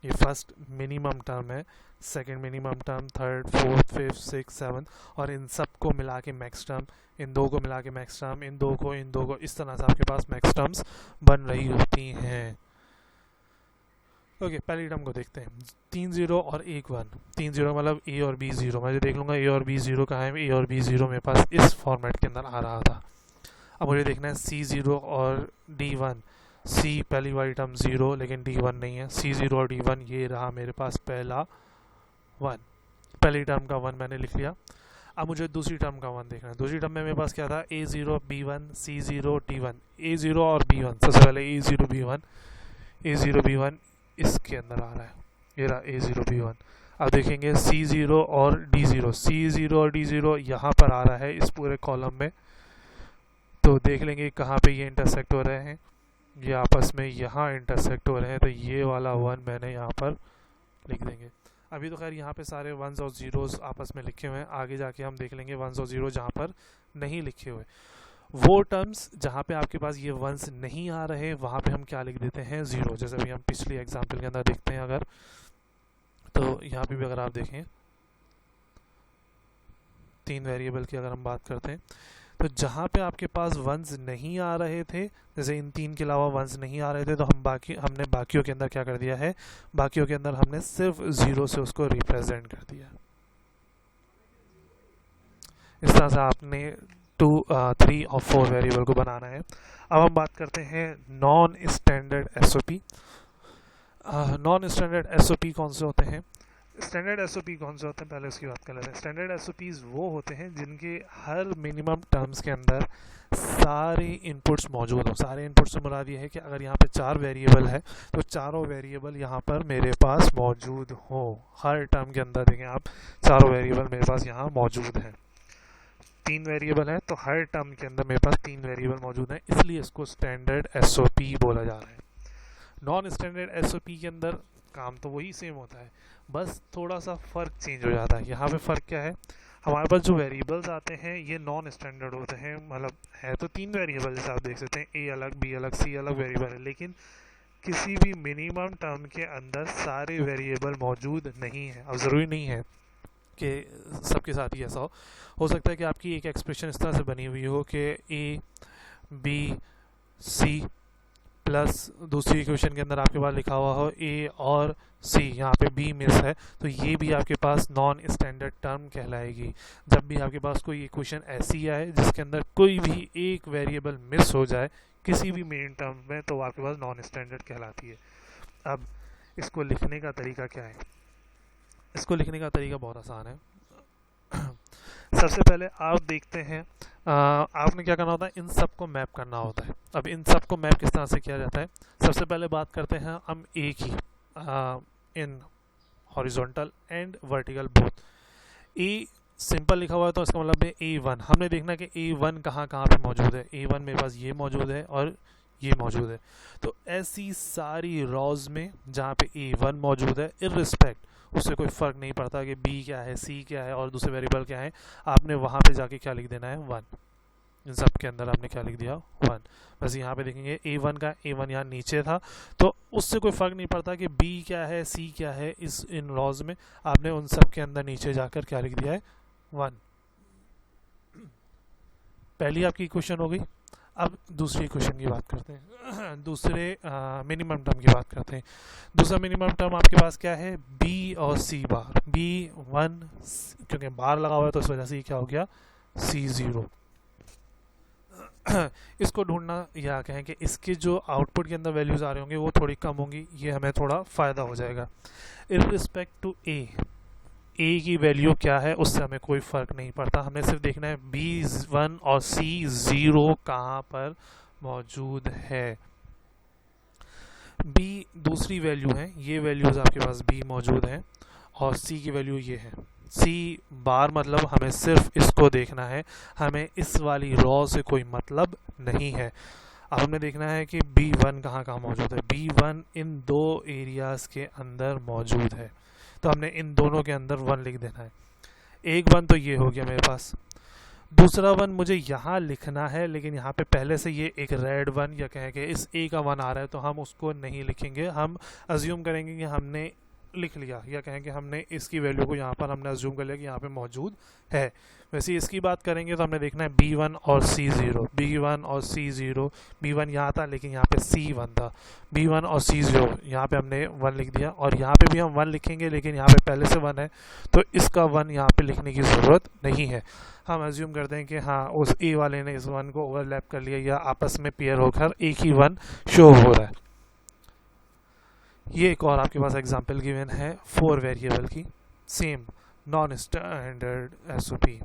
ये फर्स्ट मिनिमम टर्म है, second minimum term, third fourth fifth six seven, और इन सब को मिला के मैक्स टर्म, इन दो को मिला के मैक्स टर्म, इन दो को, इस तरह से आपके पास मैक्स टर्म्स बन रही होती हैं। ओके, पहली टर्म को देखते हैं। 3 0 और 1 1। 3 0 मतलब ए और बी 0। मैं जो देख लूँगा ए और बी 0 कहाँ है, ए और बी 0 मेरे पास इस फॉर्मेट के अंदर आ रहा था। अब मुझे देखना है C 0 और D 1। C पहली वाली टर्म 0 लेकिन D 1 नहीं है। C 0 और D 1 ये रहा मेरे पास पहला 1। पहली टर्म का 1 मैंने लिख लिया। अब मुझे दूसरी टर्म का 1 देखना है। दूसरी टर्म में मेरे पास क्या था, A 0 B 1 C 0 D 1। A 0 और B 1, सबसे पहले A 0 B 1, A 0 B 1 इसके अंदर आ रहा है, ये रहा A 0 B 1। अब देखेंगे C 0 और D 0। C 0 और D 0 यहाँ पर आ रहा है इस पूरे कॉलम में। तो देख लेंगे कहाँ पे ये इंटरसेक्ट हो रहे हैं, ये आपस में यहाँ इंटरसेक्ट हो रहे हैं। तो ये वाला 1 मैंने यहाँ पर लिख देंगे। अभी तो खैर यहाँ पे सारे 1s और 0s आपस में लिखे हुए हैं, आगे जाके हम देख लेंगे 1s और 0 जहाँ पर नहीं लिखे हुए। वो टर्म्स जहाँ पे आपके पास ये 1s नहीं आ रहे वहाँ पे हम क्या लिख देते हैं, 0। जैसे अभी हम पिछली एग्जाम्पल के अंदर देखते हैं अगर, तो यहाँ पे भी अगर आप देखें 3 वेरिएबल की अगर हम बात करते हैं, तो जहाँ पे आपके पास 1s नहीं आ रहे थे, जैसे इन 3 के अलावा 1s नहीं आ रहे थे, तो हमने बाकियों के अंदर क्या कर दिया है, बाकियों के अंदर हमने सिर्फ 0 से उसको रिप्रेजेंट कर दिया। इस तरह से आपने 2 3 और 4 वेरिएबल को बनाना है। अब हम बात करते हैं non standard SOP. Non standard SOP कौन से होते हैं, स्टैंडर्ड एसओपी कौन से होते हैं, पहले उसकी बात कर लेते हैं। स्टैंडर्ड एसओपीज वो होते हैं जिनके हर मिनिमम टर्म्स के अंदर सारे इनपुट्स मौजूद हो। सारे इनपुट्स से मुराद ये है कि अगर यहाँ पे 4 वेरिएबल है तो चारों वेरिएबल यहाँ पर मेरे पास मौजूद हो। हर टर्म के अंदर देखें आप, चारों वेरिएबल मेरे पास यहाँ मौजूद हैं। 3 वेरिएबल है तो हर टर्म के अंदर मेरे पास 3 वेरिएबल मौजूद हैं, इसलिए इसको स्टैंडर्ड एसओपी बोला जा रहा है। नॉन स्टैंडर्ड एसओपी के अंदर काम तो वही सेम होता है, बस थोड़ा सा फ़र्क चेंज हो जाता है। यहाँ पे फ़र्क क्या है, हमारे पास जो वेरिएबल्स आते हैं ये नॉन स्टैंडर्ड होते हैं, मतलब है तो 3 वेरिएबल जैसे आप देख सकते हैं, ए अलग बी अलग सी अलग वेरिएबल है, लेकिन किसी भी मिनिमम टर्म के अंदर सारे वेरिएबल मौजूद नहीं है। अब ज़रूरी नहीं है कि सबके साथ ही ऐसा हो सकता है कि आपकी एक एक्सप्रेशन इस तरह से बनी हुई हो कि ए बी सी प्लस दूसरी इक्वेशन के अंदर आपके पास लिखा हुआ हो ए और सी, यहाँ पे बी मिस है, तो ये भी आपके पास नॉन स्टैंडर्ड टर्म कहलाएगी। जब भी आपके पास कोई इक्वेशन ऐसी आए जिसके अंदर कोई भी एक वेरिएबल मिस हो जाए किसी भी मेन टर्म में, तो आपके पास नॉन स्टैंडर्ड कहलाती है। अब इसको लिखने का तरीका क्या है, इसको लिखने का तरीका बहुत आसान है। सबसे पहले आप देखते हैं आपने क्या करना होता है, इन सब को मैप करना होता है। अब इन सब को मैप किस तरह से किया जाता है, सबसे पहले बात करते हैं हम ए की, in horizontal and vertical both. A simple लिखा हुआ है तो इसका मतलब है A1। हमने देखना कि A1 कहाँ कहाँ पे मौजूद है। A1 मेरे पास ये मौजूद है और ये मौजूद है, तो ऐसी सारी रॉज में जहाँ पे A1 मौजूद है, इररिस्पेक्ट उससे कोई फ़र्क नहीं पड़ता कि B क्या है, C क्या है और दूसरे वेरिएबल क्या है, आपने वहाँ पे जाके क्या लिख देना है, 1। इन सब के अंदर आपने क्या लिख दिया, 1। बस यहाँ पे देखेंगे A1 का, A1 यहाँ नीचे था, तो उससे कोई फ़र्क नहीं पड़ता कि B क्या है, C क्या है, इस इन रॉज में आपने उन सब के अंदर नीचे जाकर क्या लिख दिया है, 1। पहली आपकी इक्वेशन हो गई। अब दूसरी इक्वेशन की बात करते हैं दूसरे मिनिमम टर्म की बात करते हैं। दूसरा मिनिमम टर्म आपके पास क्या है, बी और सी बार, बी वन, क्योंकि बार लगा हुआ है तो इस वजह से ये क्या हो गया, सी ज़ीरो। इसको ढूंढना, या कहें कि इसके जो आउटपुट के अंदर वैल्यूज़ आ रहे होंगे वो थोड़ी कम होंगी, ये हमें थोड़ा फ़ायदा हो जाएगा। इन रिस्पेक्ट टू ए की वैल्यू क्या है उससे हमें कोई फ़र्क नहीं पड़ता, हमें सिर्फ देखना है बी वन और सी ज़ीरो कहाँ पर मौजूद है। बी दूसरी वैल्यू है, ये वैल्यूज़ आपके पास बी मौजूद हैं, और सी की वैल्यू ये है सी बार, मतलब हमें सिर्फ इसको देखना है, हमें इस वाली रॉ से कोई मतलब नहीं है। अब हमें देखना है कि बी वन कहाँ कहाँ मौजूद है। बी वन इन दो एरियाज़ के अंदर मौजूद है, तो हमने इन दोनों के अंदर वन लिख देना है। एक वन तो ये हो गया मेरे पास, दूसरा वन मुझे यहाँ लिखना है, लेकिन यहाँ पे पहले से ये एक रेड वन, या कहें कि इस ए का वन आ रहा है तो हम उसको नहीं लिखेंगे, हम अज्यूम करेंगे कि हमने लिख लिया, या कहें कि हमने इसकी वैल्यू को यहाँ पर हमने अज्यूम कर लिया कि यहाँ पे मौजूद है। वैसे इसकी बात करेंगे तो हमने देखना है बी वन और सी ज़ीरो, बी वन और सी ज़ीरो, बी वन यहाँ था लेकिन यहाँ पे सी वन था, बी वन और सी ज़ीरो यहाँ पे हमने वन लिख दिया, और यहाँ पे भी हम वन लिखेंगे लेकिन यहाँ पे पहले से वन है तो इसका वन यहाँ पे लिखने की ज़रूरत नहीं है। हम अज्यूम करते हैं कि हाँ उस ए वाले ने इस वन को ओवरलैप कर लिया, या आपस में पेयर होकर एक ही वन शो हो रहा है। ये एक और आपके पास एग्जांपल गिवन है 4 वेरिएबल की, सेम नॉन स्टैंडर्ड एसओपी।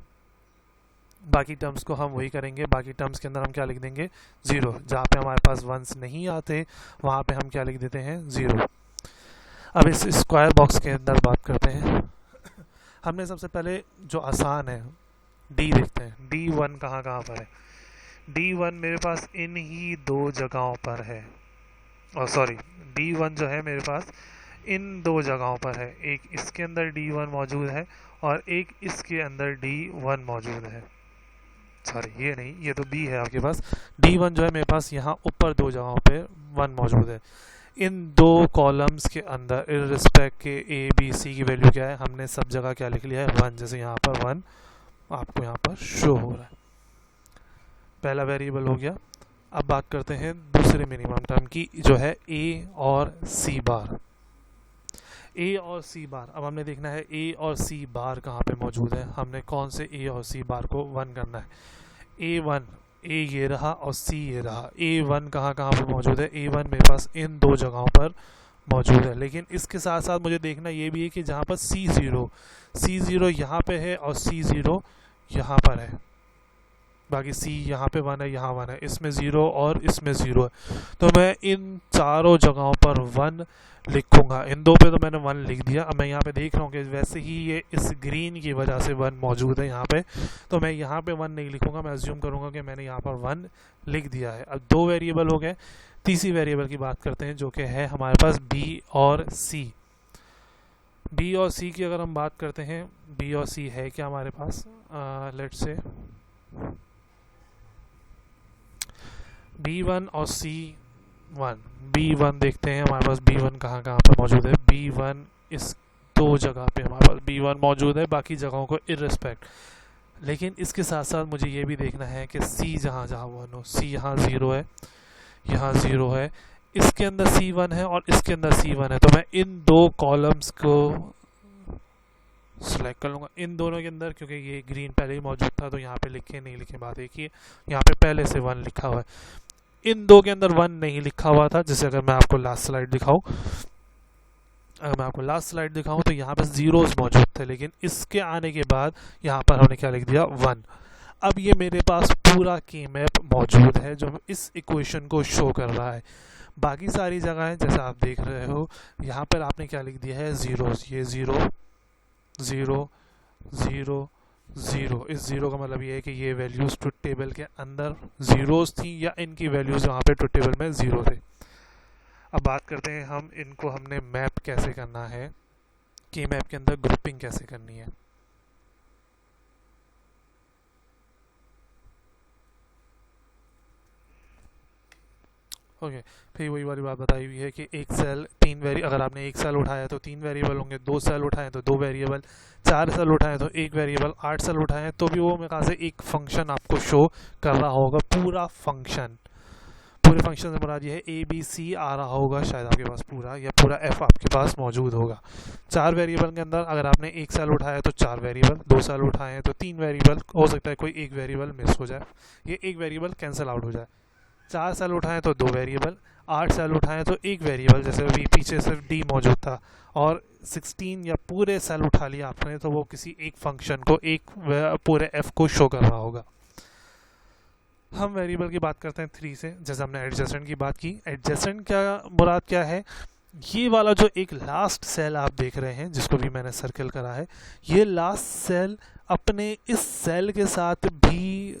बाकी टर्म्स को हम वही करेंगे, बाकी टर्म्स के अंदर हम क्या लिख देंगे, ज़ीरो, जहाँ पे हमारे पास वंस नहीं आते वहाँ पे हम क्या लिख देते हैं, ज़ीरो। अब इस स्क्वायर बॉक्स के अंदर बात करते हैं। हमने सबसे पहले जो आसान है डी देखते हैं, डी वन कहाँ कहाँ पर है। डी वन मेरे पास इन ही दो जगहों पर है, और सॉरी डी वन जो है मेरे पास इन दो जगहों पर है, एक इसके अंदर डी वन मौजूद है और एक इसके अंदर डी वन मौजूद है। सॉरी ये नहीं, ये तो बी है आपके पास, डी वन जो है मेरे पास यहाँ ऊपर दो जगहों पे वन मौजूद है। इन दो कॉलम्स के अंदर इररिस्पेक्ट के ए बी सी की वैल्यू क्या है, हमने सब जगह क्या लिख लिया है, वन, जैसे यहाँ पर वन आपको यहाँ पर शो हो रहा है। पहला वेरिएबल हो गया। अब बात करते हैं दूसरे मिनिमम टर्म की, जो है ए और सी बार। ए और सी बार, अब हमने देखना है ए और सी बार कहाँ पे मौजूद है, हमने कौन से ए और सी बार को वन करना है। ए वन, ए ये रहा और सी ये रहा, ए वन कहाँ कहाँ पे मौजूद है, ए वन मेरे पास इन दो जगहों पर मौजूद है। लेकिन इसके साथ साथ मुझे देखना ये भी है कि जहाँ पर सी ज़ीरो यहाँ पे है और सी ज़ीरो यहाँ पर है, बाकी सी यहाँ पे वन है, यहाँ वन है, इसमें ज़ीरो और इसमें ज़ीरो है, तो मैं इन चारों जगहों पर वन लिखूंगा। इन दो पे तो मैंने वन लिख दिया। अब मैं यहाँ पे देख रहा हूँ कि वैसे ही ये इस ग्रीन की वजह से वन मौजूद है यहाँ पे, तो मैं यहाँ पे वन नहीं लिखूंगा, मैं अज्यूम करूँगा कि मैंने यहाँ पर वन लिख दिया है। अब दो वेरिएबल हो गए, तीसरी वेरिएबल की बात करते हैं जो कि है हमारे पास बी और सी। बी और सी की अगर हम बात करते हैं, बी और सी है क्या हमारे पास, लेट्स से बी वन और सी वन। बी वन देखते हैं हमारे पास बी वन कहाँ कहाँ पे मौजूद है। बी वन इस दो जगह पे हमारे पास बी वन मौजूद है, बाकी जगहों को इररिस्पेक्ट। लेकिन इसके साथ साथ मुझे ये भी देखना है कि सी जहाँ जहाँ वन हो, सी यहाँ ज़ीरो है, यहाँ ज़ीरो है, इसके अंदर सी वन है और इसके अंदर सी वन है, तो मैं इन दो कॉलम्स को सेलेक्ट कर लूँगा इन दोनों के अंदर, क्योंकि ये ग्रीन पहले ही मौजूद था तो यहाँ पे लिखे नहीं लिखे बात एक ही, यहाँ पे पहले से वन लिखा हुआ है। इन दो के अंदर वन नहीं लिखा हुआ था, जैसे अगर मैं आपको लास्ट स्लाइड दिखाऊं, तो यहाँ पे ज़ीरोज़ मौजूद थे, लेकिन इसके आने के बाद यहाँ पर हमने क्या लिख दिया, वन। अब ये मेरे पास पूरा की मैप मौजूद है जो इस इक्वेशन को शो कर रहा है। बाकी सारी जगहें जैसे आप देख रहे हो यहाँ पर आपने क्या लिख दिया है, ज़ीरोज़, ये ज़ीरो ज़ीरो ज़ीरो ज़ीरो। इस ज़ीरो का मतलब ये है कि ये वैल्यूज़ ट्रुथ टेबल के अंदर ज़ीरोज़ थी, या इनकी वैल्यूज़ वहाँ पे ट्रुथ टेबल में ज़ीरो थे। अब बात करते हैं हम इनको हमने मैप कैसे करना है, कि मैप के अंदर ग्रुपिंग कैसे करनी है। ओके, फिर वही वाली बात बताई हुई है कि एक सेल अगर आपने एक सेल उठाया तो 3 वेरिएबल होंगे, 2 सेल उठाएं तो 2 वेरिएबल, 4 सेल उठाएं तो 1 वेरिएबल, 8 सेल उठाएं तो भी वो मेरे ख्याल से एक फंक्शन आपको शो कर रहा होगा, पूरा फंक्शन। पूरे फंक्शन से मुराद ये है ए बी सी आ रहा होगा शायद आपके पास पूरा, या पूरा एफ आपके पास मौजूद होगा। 4 वेरिएबल के अंदर अगर आपने एक सेल उठाया तो 4 वेरिएबल, 2 सेल उठाए तो 3 वेरिएबल, हो सकता है कोई एक वेरिएबल मिस हो जाए, ये एक वेरिएबल कैंसिल आउट हो जाए। 4 सेल उठाएं तो 2 वेरिएबल, 8 सेल उठाएं तो एक वेरिएबल, जैसे अभी पीछे सिर्फ डी मौजूद था, और 16 या पूरे सेल उठा लिया आपने तो वो किसी एक फंक्शन को, एक पूरे एफ को शो कर रहा होगा। हम वेरिएबल की बात करते हैं 3 से, जैसे हमने एडजेसेंट की बात की। एडजेसेंट क्या मुराद क्या है, ये वाला जो एक लास्ट सेल आप देख रहे हैं जिसको भी मैंने सर्कल करा है, ये लास्ट सेल अपने इस सेल के साथ भी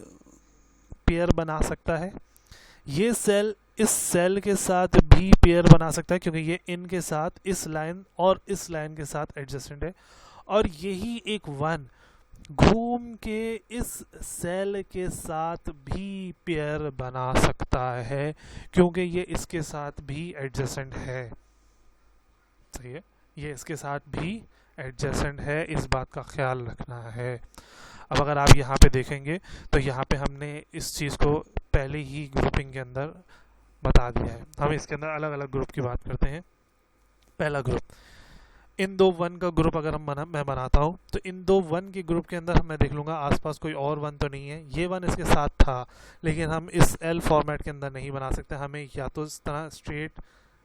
पेयर बना सकता है, ये सेल इस सेल के साथ भी पेयर बना सकता है क्योंकि ये इनके साथ, इस लाइन और इस लाइन के साथ एडजेसेंट है, और यही एक 1 घूम के इस सेल के साथ भी पेयर बना सकता है क्योंकि ये इसके साथ भी एडजेसेंट है। सही है, ये इसके साथ भी एडजेसेंट है, इस बात का ख्याल रखना है। अब अगर आप यहाँ पे देखेंगे तो यहाँ पे हमने इस चीज़ को पहले ही ग्रुपिंग के अंदर बता दिया है। हम इसके अंदर अलग अलग ग्रुप की बात करते हैं। पहला ग्रुप, इन दो 1 का ग्रुप अगर मैं बनाता हूँ तो इन दो 1 के ग्रुप के अंदर मैं देख लूँगा आसपास कोई और 1 तो नहीं है, ये 1 इसके साथ था, लेकिन हम इस एल फॉर्मेट के अंदर नहीं बना सकते, हमें या तो इस तरह स्ट्रेट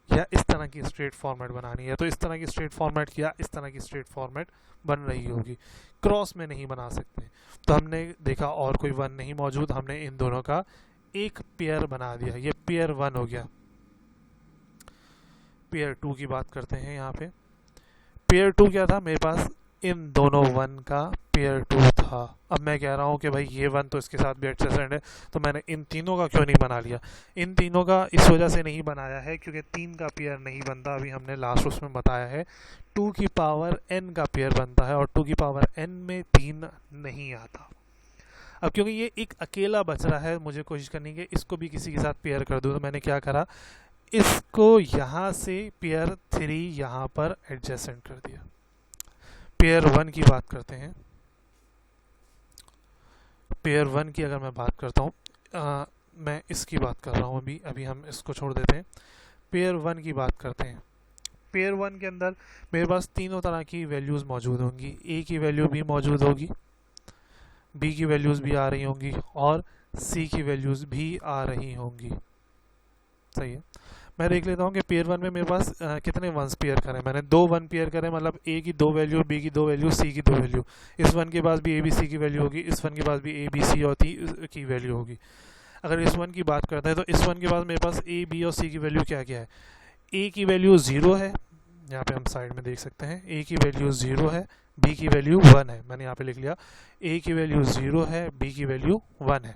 या इस तरह की स्ट्रेट फॉर्मेट बनानी है, तो इस तरह की स्ट्रेट फॉर्मेट या इस तरह की स्ट्रेट फॉर्मेट बन रही होगी, क्रॉस में नहीं बना सकते। तो हमने देखा और कोई 1 नहीं मौजूद, हमने इन दोनों का एक पेयर बना दिया, ये पेयर 1 हो गया। पेयर 2 की बात करते हैं। यहाँ पे पेयर 2 क्या था, मेरे पास इन दोनों 1 का पेयर 2 था। अब मैं कह रहा हूँ कि भाई ये 1 तो इसके साथ भी एडजेसेंट है, तो मैंने इन तीनों का क्यों नहीं बना लिया। इन तीनों का इस वजह से नहीं बनाया है क्योंकि 3 का पेयर नहीं बनता, अभी हमने लास्ट उसमें बताया है 2 की पावर n का पेयर बनता है, और 2 की पावर n में 3 नहीं आता। अब क्योंकि ये एक अकेला बच रहा है, मुझे कोशिश करनी है कि इसको भी किसी के साथ पेयर कर दूँ, तो मैंने क्या करा, इसको यहाँ से पेयर 3 यहाँ पर एडजेसेंट कर दिया। पेयर 1 की बात करते हैं। पेयर 1 की अगर मैं बात करता हूँ, मैं इसकी बात कर रहा हूँ, अभी हम इसको छोड़ देते हैं। पेयर 1 की बात करते हैं। पेयर 1 के अंदर मेरे पास तीनों तरह की वैल्यूज़ मौजूद होंगी, ए की वैल्यू भी मौजूद होगी, बी की वैल्यूज़ भी आ रही होंगी, और सी की वैल्यूज़ भी आ रही होंगी। सही है, मैं देख लेता हूँ कि पेयर 1 में मेरे पास कितने 1s पेयर करें। मैंने 2 1 पेयर करें, मतलब ए की 2 वैल्यू, बी की 2 वैल्यू, सी की 2 वैल्यू। इस 1 के पास भी ए बी सी की वैल्यू होगी, इस 1 के पास भी ए बी सी और की वैल्यू होगी। अगर इस 1 की बात करते हैं तो इस 1 के पास मेरे पास ए बी और सी की वैल्यू क्या क्या है। ए की वैल्यू 0 है, यहाँ पे हम साइड में देख सकते हैं, ए की वैल्यू 0 है, बी की वैल्यू 1 है, मैंने यहाँ पे लिख लिया, ए की वैल्यू 0 है, बी की वैल्यू 1 है।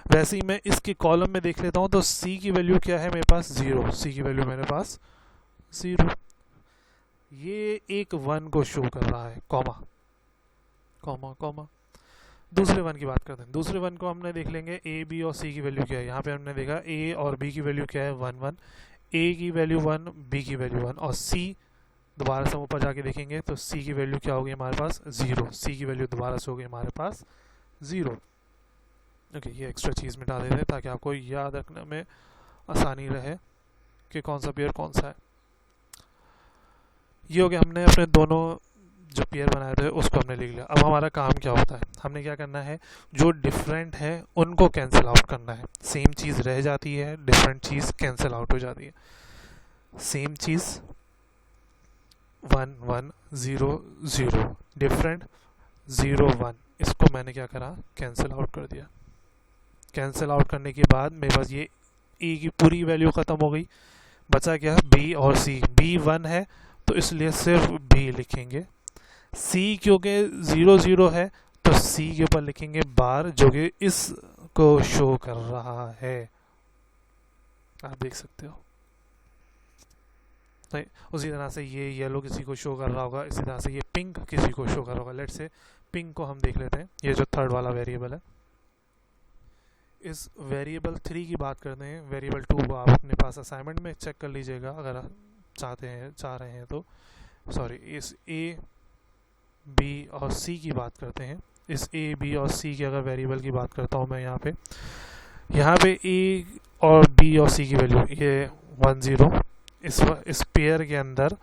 वैसे ही मैं इसके कॉलम में देख लेता हूँ तो सी की वैल्यू क्या है मेरे पास, 0, सी की वैल्यू मेरे पास 0। ये एक 1 को शो कर रहा है, कॉमा कॉमा कॉमा। दूसरे 1 की बात करते हैं। दूसरे 1 को हमने देख लेंगे ए बी और सी की वैल्यू क्या है। यहाँ पे हमने देखा ए और बी की वैल्यू क्या है, 1 1, ए की वैल्यू 1, बी की वैल्यू 1, और सी दोबारा से ऊपर जाके देखेंगे तो सी की वैल्यू क्या होगी हमारे पास, 0, सी की वैल्यू दोबारा से होगी हमारे पास 0। ओके, ये एक्स्ट्रा चीज़ मिटा देते हैं ताकि आपको याद रखने में आसानी रहे कि कौन सा पेयर कौन सा है। ये हो गया, हमने अपने दोनों जो पेयर बनाए थे उसको हमने लिख लिया। अब हमारा काम क्या होता है, हमने क्या करना है, जो डिफरेंट है उनको कैंसिल आउट करना है। सेम चीज़ रह जाती है, डिफरेंट चीज़ कैंसिल आउट हो जाती है। सेम चीज़ 1 1 0 0, डिफरेंट 0 1, इसको मैंने क्या करा, कैंसिल आउट कर दिया। कैंसिल आउट करने के बाद मेरे पास ये ए की पूरी वैल्यू ख़त्म हो गई, बचा क्या, बी और सी। बी 1 है तो इसलिए सिर्फ बी लिखेंगे, सी क्योंकि 0 0 है तो सी के ऊपर लिखेंगे बार, जो कि इसको शो कर रहा है, आप देख सकते हो। नहीं, उसी तरह से ये येलो किसी को शो कर रहा होगा, इसी तरह से ये पिंक किसी को शो कर रहा होगा। लेट्स से पिंक को हम देख लेते हैं, ये जो थर्ड वाला वेरिएबल है, इस वेरिएबल 3 की बात करते हैं। वेरिएबल 2 आप अपने पास असाइनमेंट में चेक कर लीजिएगा अगर आप चाह रहे हैं तो। सॉरी, इस ए बी और सी की बात करते हैं। इस ए बी और सी की अगर वेरिएबल की बात करता हूँ मैं यहाँ पे ए और बी और सी की वैल्यू ये 1 0। इस पेयर के अंदर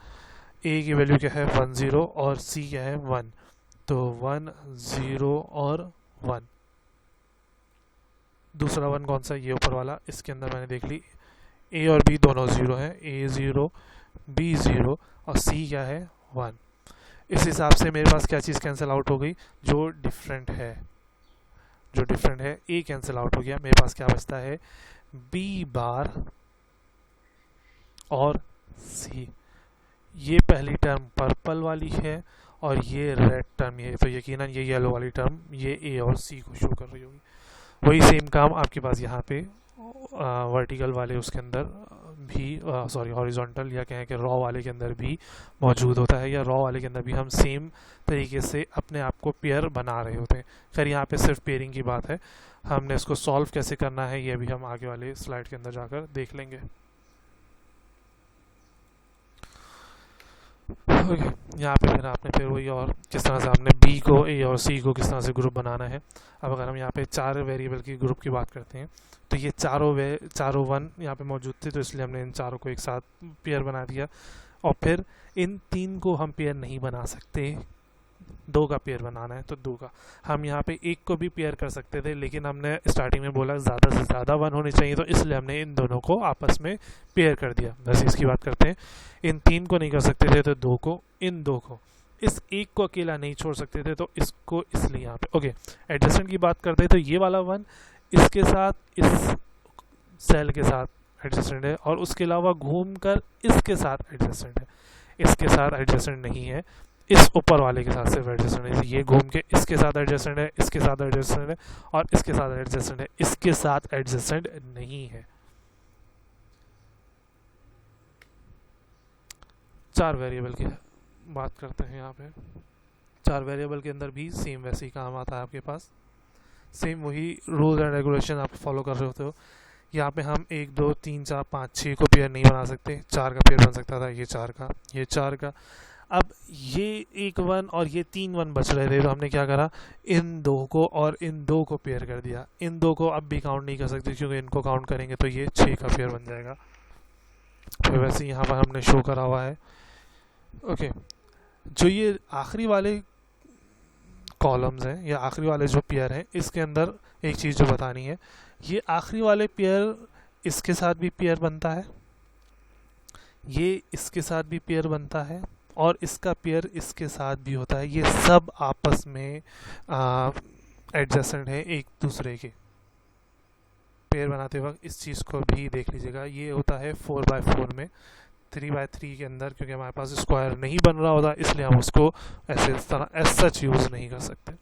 ए की वैल्यू क्या है 1 0 और सी क्या है 1, तो 1 0 और 1। दूसरा 1 कौन सा, ये ऊपर वाला, इसके अंदर मैंने देख ली ए और बी दोनों 0 है, ए 0 बी 0 और सी क्या है 1। इस हिसाब से मेरे पास क्या चीज़ कैंसिल आउट हो गई, जो डिफरेंट है ए कैंसिल आउट हो गया। मेरे पास क्या बचता है बी बार और सी। ये पहली टर्म पर्पल वाली है और ये रेड टर्म, ये तो यकीनन ये येलो वाली टर्म ये ए और सी को शो कर रही होगी। वही सेम काम आपके पास यहाँ पे वर्टिकल वाले उसके अंदर भी सॉरी हॉरिजॉन्टल या कहें कि रॉ वाले के अंदर भी मौजूद होता है, या रॉ वाले के अंदर भी हम सेम तरीके से अपने आप को पेयर बना रहे होते हैं। खैर यहाँ पे सिर्फ पेयरिंग की बात है, हमने इसको सॉल्व कैसे करना है ये भी हम आगे वाले स्लाइड के अंदर जाकर देख लेंगे। ओके, यहाँ पे फिर वही और किस तरह से आपने बी को ए और सी को किस तरह से ग्रुप बनाना है। अब अगर हम यहाँ पे 4 वेरिएबल की ग्रुप की बात करते हैं तो ये चारों 1 यहाँ पे मौजूद थे, तो इसलिए हमने इन चारों को एक साथ पेयर बना दिया। और फिर इन 3 को हम पेयर नहीं बना सकते, 2 का पेयर बनाना है तो 2 का। हम यहाँ पे 1 को भी पेयर कर सकते थे, लेकिन हमने स्टार्टिंग में बोला ज़्यादा से ज़्यादा 1 होने चाहिए, तो इसलिए हमने इन दोनों को आपस में पेयर कर दिया। वैसे इसकी बात करते हैं, इन 3 को नहीं कर सकते थे तो 2 को, इन 2 को, इस 1 को अकेला नहीं छोड़ सकते थे तो इसको, इसलिए यहाँ पे ओके। एडजस्टेंट की बात करते हैं तो ये वाला 1 इसके साथ इस सेल के साथ एडजस्टेंट है, और उसके अलावा घूमकर इसके साथ एडजस्टेंट है, इसके साथ एडजस्टेंट नहीं है, इस ऊपर वाले के साथ सिर्फ एडजस्टेंट है। ये घूम के इसके साथ एडजस्टेंट है, इसके साथ एडजस्टेंट है और इसके साथ एडजस्टेंट है, इसके साथ एडजस्टेंट नहीं है। 4 वेरिएबल की बात करते हैं यहाँ पे। 4 वेरिएबल के अंदर भी सेम वैसे ही काम आता है आपके पास, सेम वही रूल्स एंड रेगुलेशन आप फॉलो कर रहे होते हो। यहाँ पे हम 1 2 3 4 5 6 को पेयर नहीं बना सकते, 4 का पेयर बन सकता था, ये 4 का, ये 4 का। अब ये 1 1 और ये 3 1 बच रहे थे, तो हमने क्या करा, इन 2 को और इन 2 को पेयर कर दिया। इन 2 को अब भी काउंट नहीं कर सकते क्योंकि इनको काउंट करेंगे तो ये 6 का पेयर बन जाएगा। तो वैसे यहाँ पर हमने शो करा हुआ है। ओके, जो ये आखिरी वाले कॉलम्स हैं या आखिरी वाले जो पेयर हैं, इसके अंदर एक चीज़ जो बतानी है, ये आखिरी वाले पेयर इसके साथ भी पेयर बनता है, ये इसके साथ भी पेयर बनता है और इसका पेयर इसके साथ भी होता है। ये सब आपस में एडजस्टेंट है एक दूसरे के। पेयर बनाते वक्त इस चीज़ को भी देख लीजिएगा। ये होता है 4x4 में, 3x3 के अंदर क्योंकि हमारे पास स्क्वायर नहीं बन रहा होता, इसलिए हम उसको ऐसे इस तरह एज सच यूज़ नहीं कर सकते।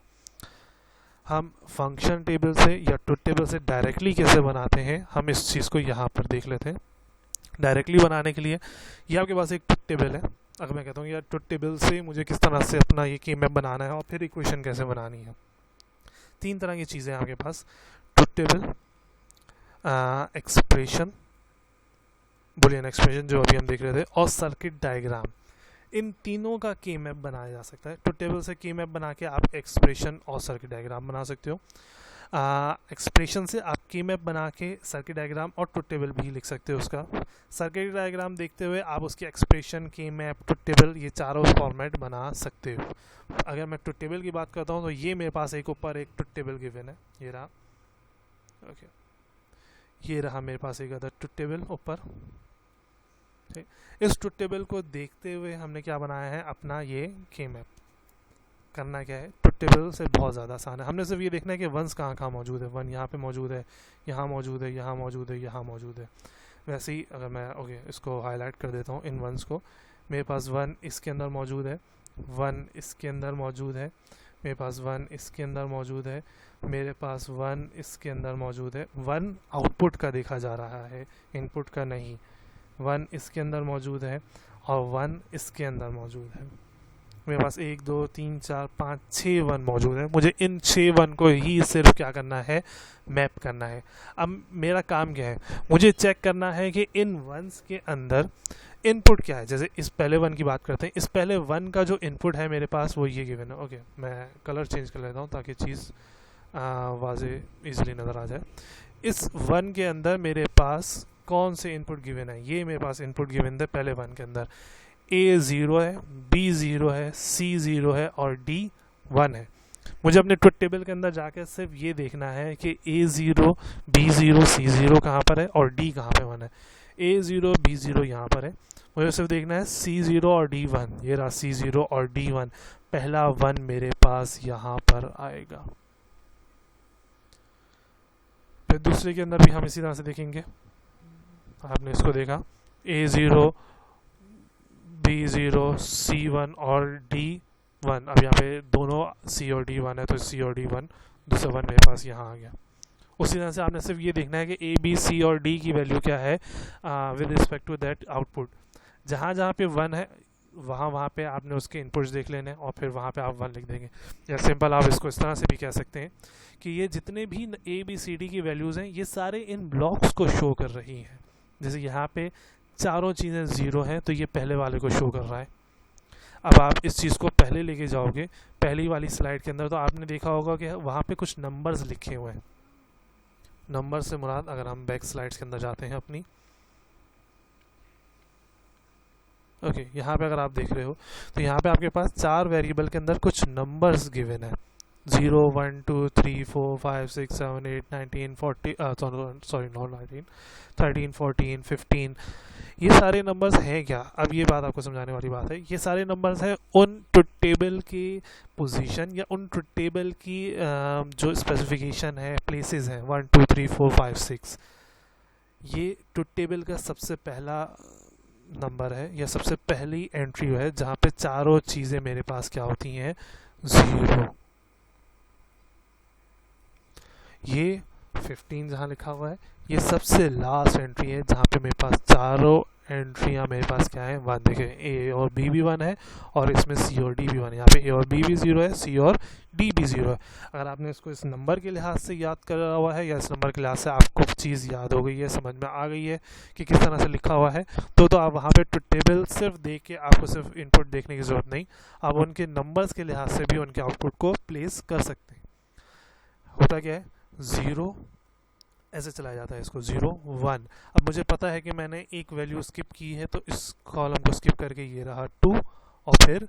हम फंक्शन टेबल से या ट्रुथ टेबल से डायरेक्टली कैसे बनाते हैं, हम इस चीज़ को यहाँ पर देख लेते हैं। डायरेक्टली बनाने के लिए ये आपके पास एक ट्रुथ टेबल है। अगर मैं कहता हूँ यार ट्रुथ टेबल से मुझे किस तरह से अपना ये की मैप बनाना है और फिर इक्वेशन कैसे बनानी है, 3 तरह की चीज़ें हैं आपके पास, truth table, expression, Boolean expression जो अभी हम देख रहे थे, और सर्किट डायग्राम। इन तीनों का की मैप बनाया जा सकता है। ट्रुथ टेबल से की मैप बना के आप एक्सप्रेशन और सर्किट डायग्राम बना सकते हो। एक्सप्रेशन से आप की मैप बना के सर्किट डायग्राम और ट्रुथ टेबल भी लिख सकते हो उसका। सर्किट डायग्राम देखते हुए आप उसकी एक्सप्रेशन, की मैप, ट्रुथ टेबल, ये चारों फॉर्मेट बना सकते हो। अगर मैं ट्रुथ टेबल की बात करता हूँ तो ये मेरे पास एक ऊपर एक ट्रुथ टेबल गिवन है, ये रहा। ओके, ये रहा मेरे पास एक अदर ट्रुथ टेबल ऊपर। इस ट्रुथ टेबल को देखते हुए हमने क्या बनाया है, अपना ये की मैप। करना क्या है, ट्रुथ टेबल से बहुत ज़्यादा आसान है। हमने सिर्फ ये देखना है कि वंस कहाँ कहाँ मौजूद है। 1 यहाँ पे मौजूद है, यहाँ मौजूद है, यहाँ मौजूद है, यहाँ मौजूद है। वैसे ही अगर मैं ओके इसको हाईलाइट कर देता हूँ, इन वंस को, मेरे पास 1 इसके अंदर मौजूद है, 1 इसके अंदर मौजूद है, मेरे पास 1 इसके अंदर मौजूद है, मेरे पास 1 इसके अंदर मौजूद है। 1 आउटपुट का देखा जा रहा है, इनपुट का नहीं। 1 इसके अंदर मौजूद है और 1 इसके अंदर मौजूद है। मेरे पास 1 2 3 4 5 6 वन मौजूद है, मुझे इन 6 वन को ही सिर्फ क्या करना है, मैप करना है। अब मेरा काम क्या है, मुझे चेक करना है कि इन वंस के अंदर इनपुट क्या है। जैसे इस पहले वन की बात करते हैं, इस पहले वन का जो इनपुट है मेरे पास वो ये गिवन है। ओके, मैं कलर चेंज कर लेता हूँ ताकि चीज़ वाजे इजीली नज़र आ जाए। इस वन के अंदर मेरे पास कौन से इनपुट गिवन है, ये मेरे पास इनपुट गिवन है पहले वन के अंदर। ए 0 है, बी 0 है, सी 0 है और डी 1 है। मुझे अपने ट्रुथ टेबल के अंदर जाकर सिर्फ ये देखना है कि ए 0 बी 0 सी 0 कहाँ पर है और डी कहाँ पे 1 है। ए 0 बी 0 यहाँ पर है, मुझे सिर्फ देखना है सी 0 और डी 1। ये रहा सी 0 और डी 1, पहला 1 मेरे पास यहाँ पर आएगा। फिर दूसरे के अंदर भी हम इसी तरह से देखेंगे। आपने इसको देखा, ए 0 बी 0 सी 1 और डी 1। अब यहाँ पे दोनों सी और डी 1 है तो सी और डी 1, दूसरा 1 मेरे पास यहाँ आ गया। उसी तरह से आपने सिर्फ ये देखना है कि ए बी सी और डी की वैल्यू क्या है with respect to that output. जहाँ जहाँ पे 1 है वहाँ पे आपने उसके इनपुट्स देख लेने हैं और फिर वहाँ पे आप 1 लिख देंगे। या सिंपल आप इसको इस तरह से भी कह सकते हैं कि ये जितने भी ए बी सी डी की वैल्यूज़ हैं ये सारे इन ब्लॉक्स को शो कर रही हैं। जैसे यहाँ पे चारों चीज़ें 0 हैं तो ये पहले वाले को शो कर रहा है। अब आप इस चीज़ को पहले लेके जाओगे पहली वाली स्लाइड के अंदर, तो आपने देखा होगा कि वहाँ पे कुछ नंबर्स लिखे हुए हैं। नंबर से मुराद, अगर हम बैक स्लाइड्स के अंदर जाते हैं अपनी, ओके, यहाँ पे अगर आप देख रहे हो तो यहाँ पे आपके पास 4 वेरिएबल के अंदर कुछ नंबर्स गिवन है। 0 1 2 3 4 5 6 7 8 19 40 सॉरी नॉट 19 13 14 15। ये सारे नंबर्स हैं क्या? अब ये बात आपको समझाने वाली बात है। ये सारे नंबर्स हैं उन ट्रुथ टेबल की पोजीशन या उन ट्रुथ टेबल की जो स्पेसिफिकेशन है, प्लेसेस हैं 1 2 3 4 5 6। ये ट्रुथ टेबल का सबसे पहला नंबर है या सबसे पहली एंट्री है जहाँ पे चारों चीज़ें मेरे पास क्या होती हैं, 0। ये 15 जहाँ लिखा हुआ है ये सबसे लास्ट एंट्री है जहाँ पे मेरे पास चारों एंट्रियाँ मेरे पास क्या है, 1। देखिए ए और बी भी 1 है और इसमें सी और डी भी 1 है। यहाँ पे ए और बी भी 0 है, सी और डी भी 0 है। अगर आपने इसको इस नंबर के लिहाज से याद करा हुआ है या इस नंबर के लिहाज से आपको चीज़ याद हो गई है, समझ में आ गई है कि किस तरह से लिखा हुआ है, तो आप वहाँ पे ट्रुथ टेबल सिर्फ देख के आपको सिर्फ इनपुट देखने की ज़रूरत नहीं, आप उनके नंबर्स के लिहाज से भी उनके आउटपुट को प्लेस कर सकते हैं। होता क्या है, 0 ऐसे चला जाता है, इसको 0 1। अब मुझे पता है कि मैंने एक वैल्यू स्किप की है तो इस कॉलम को स्किप करके ये रहा 2 और फिर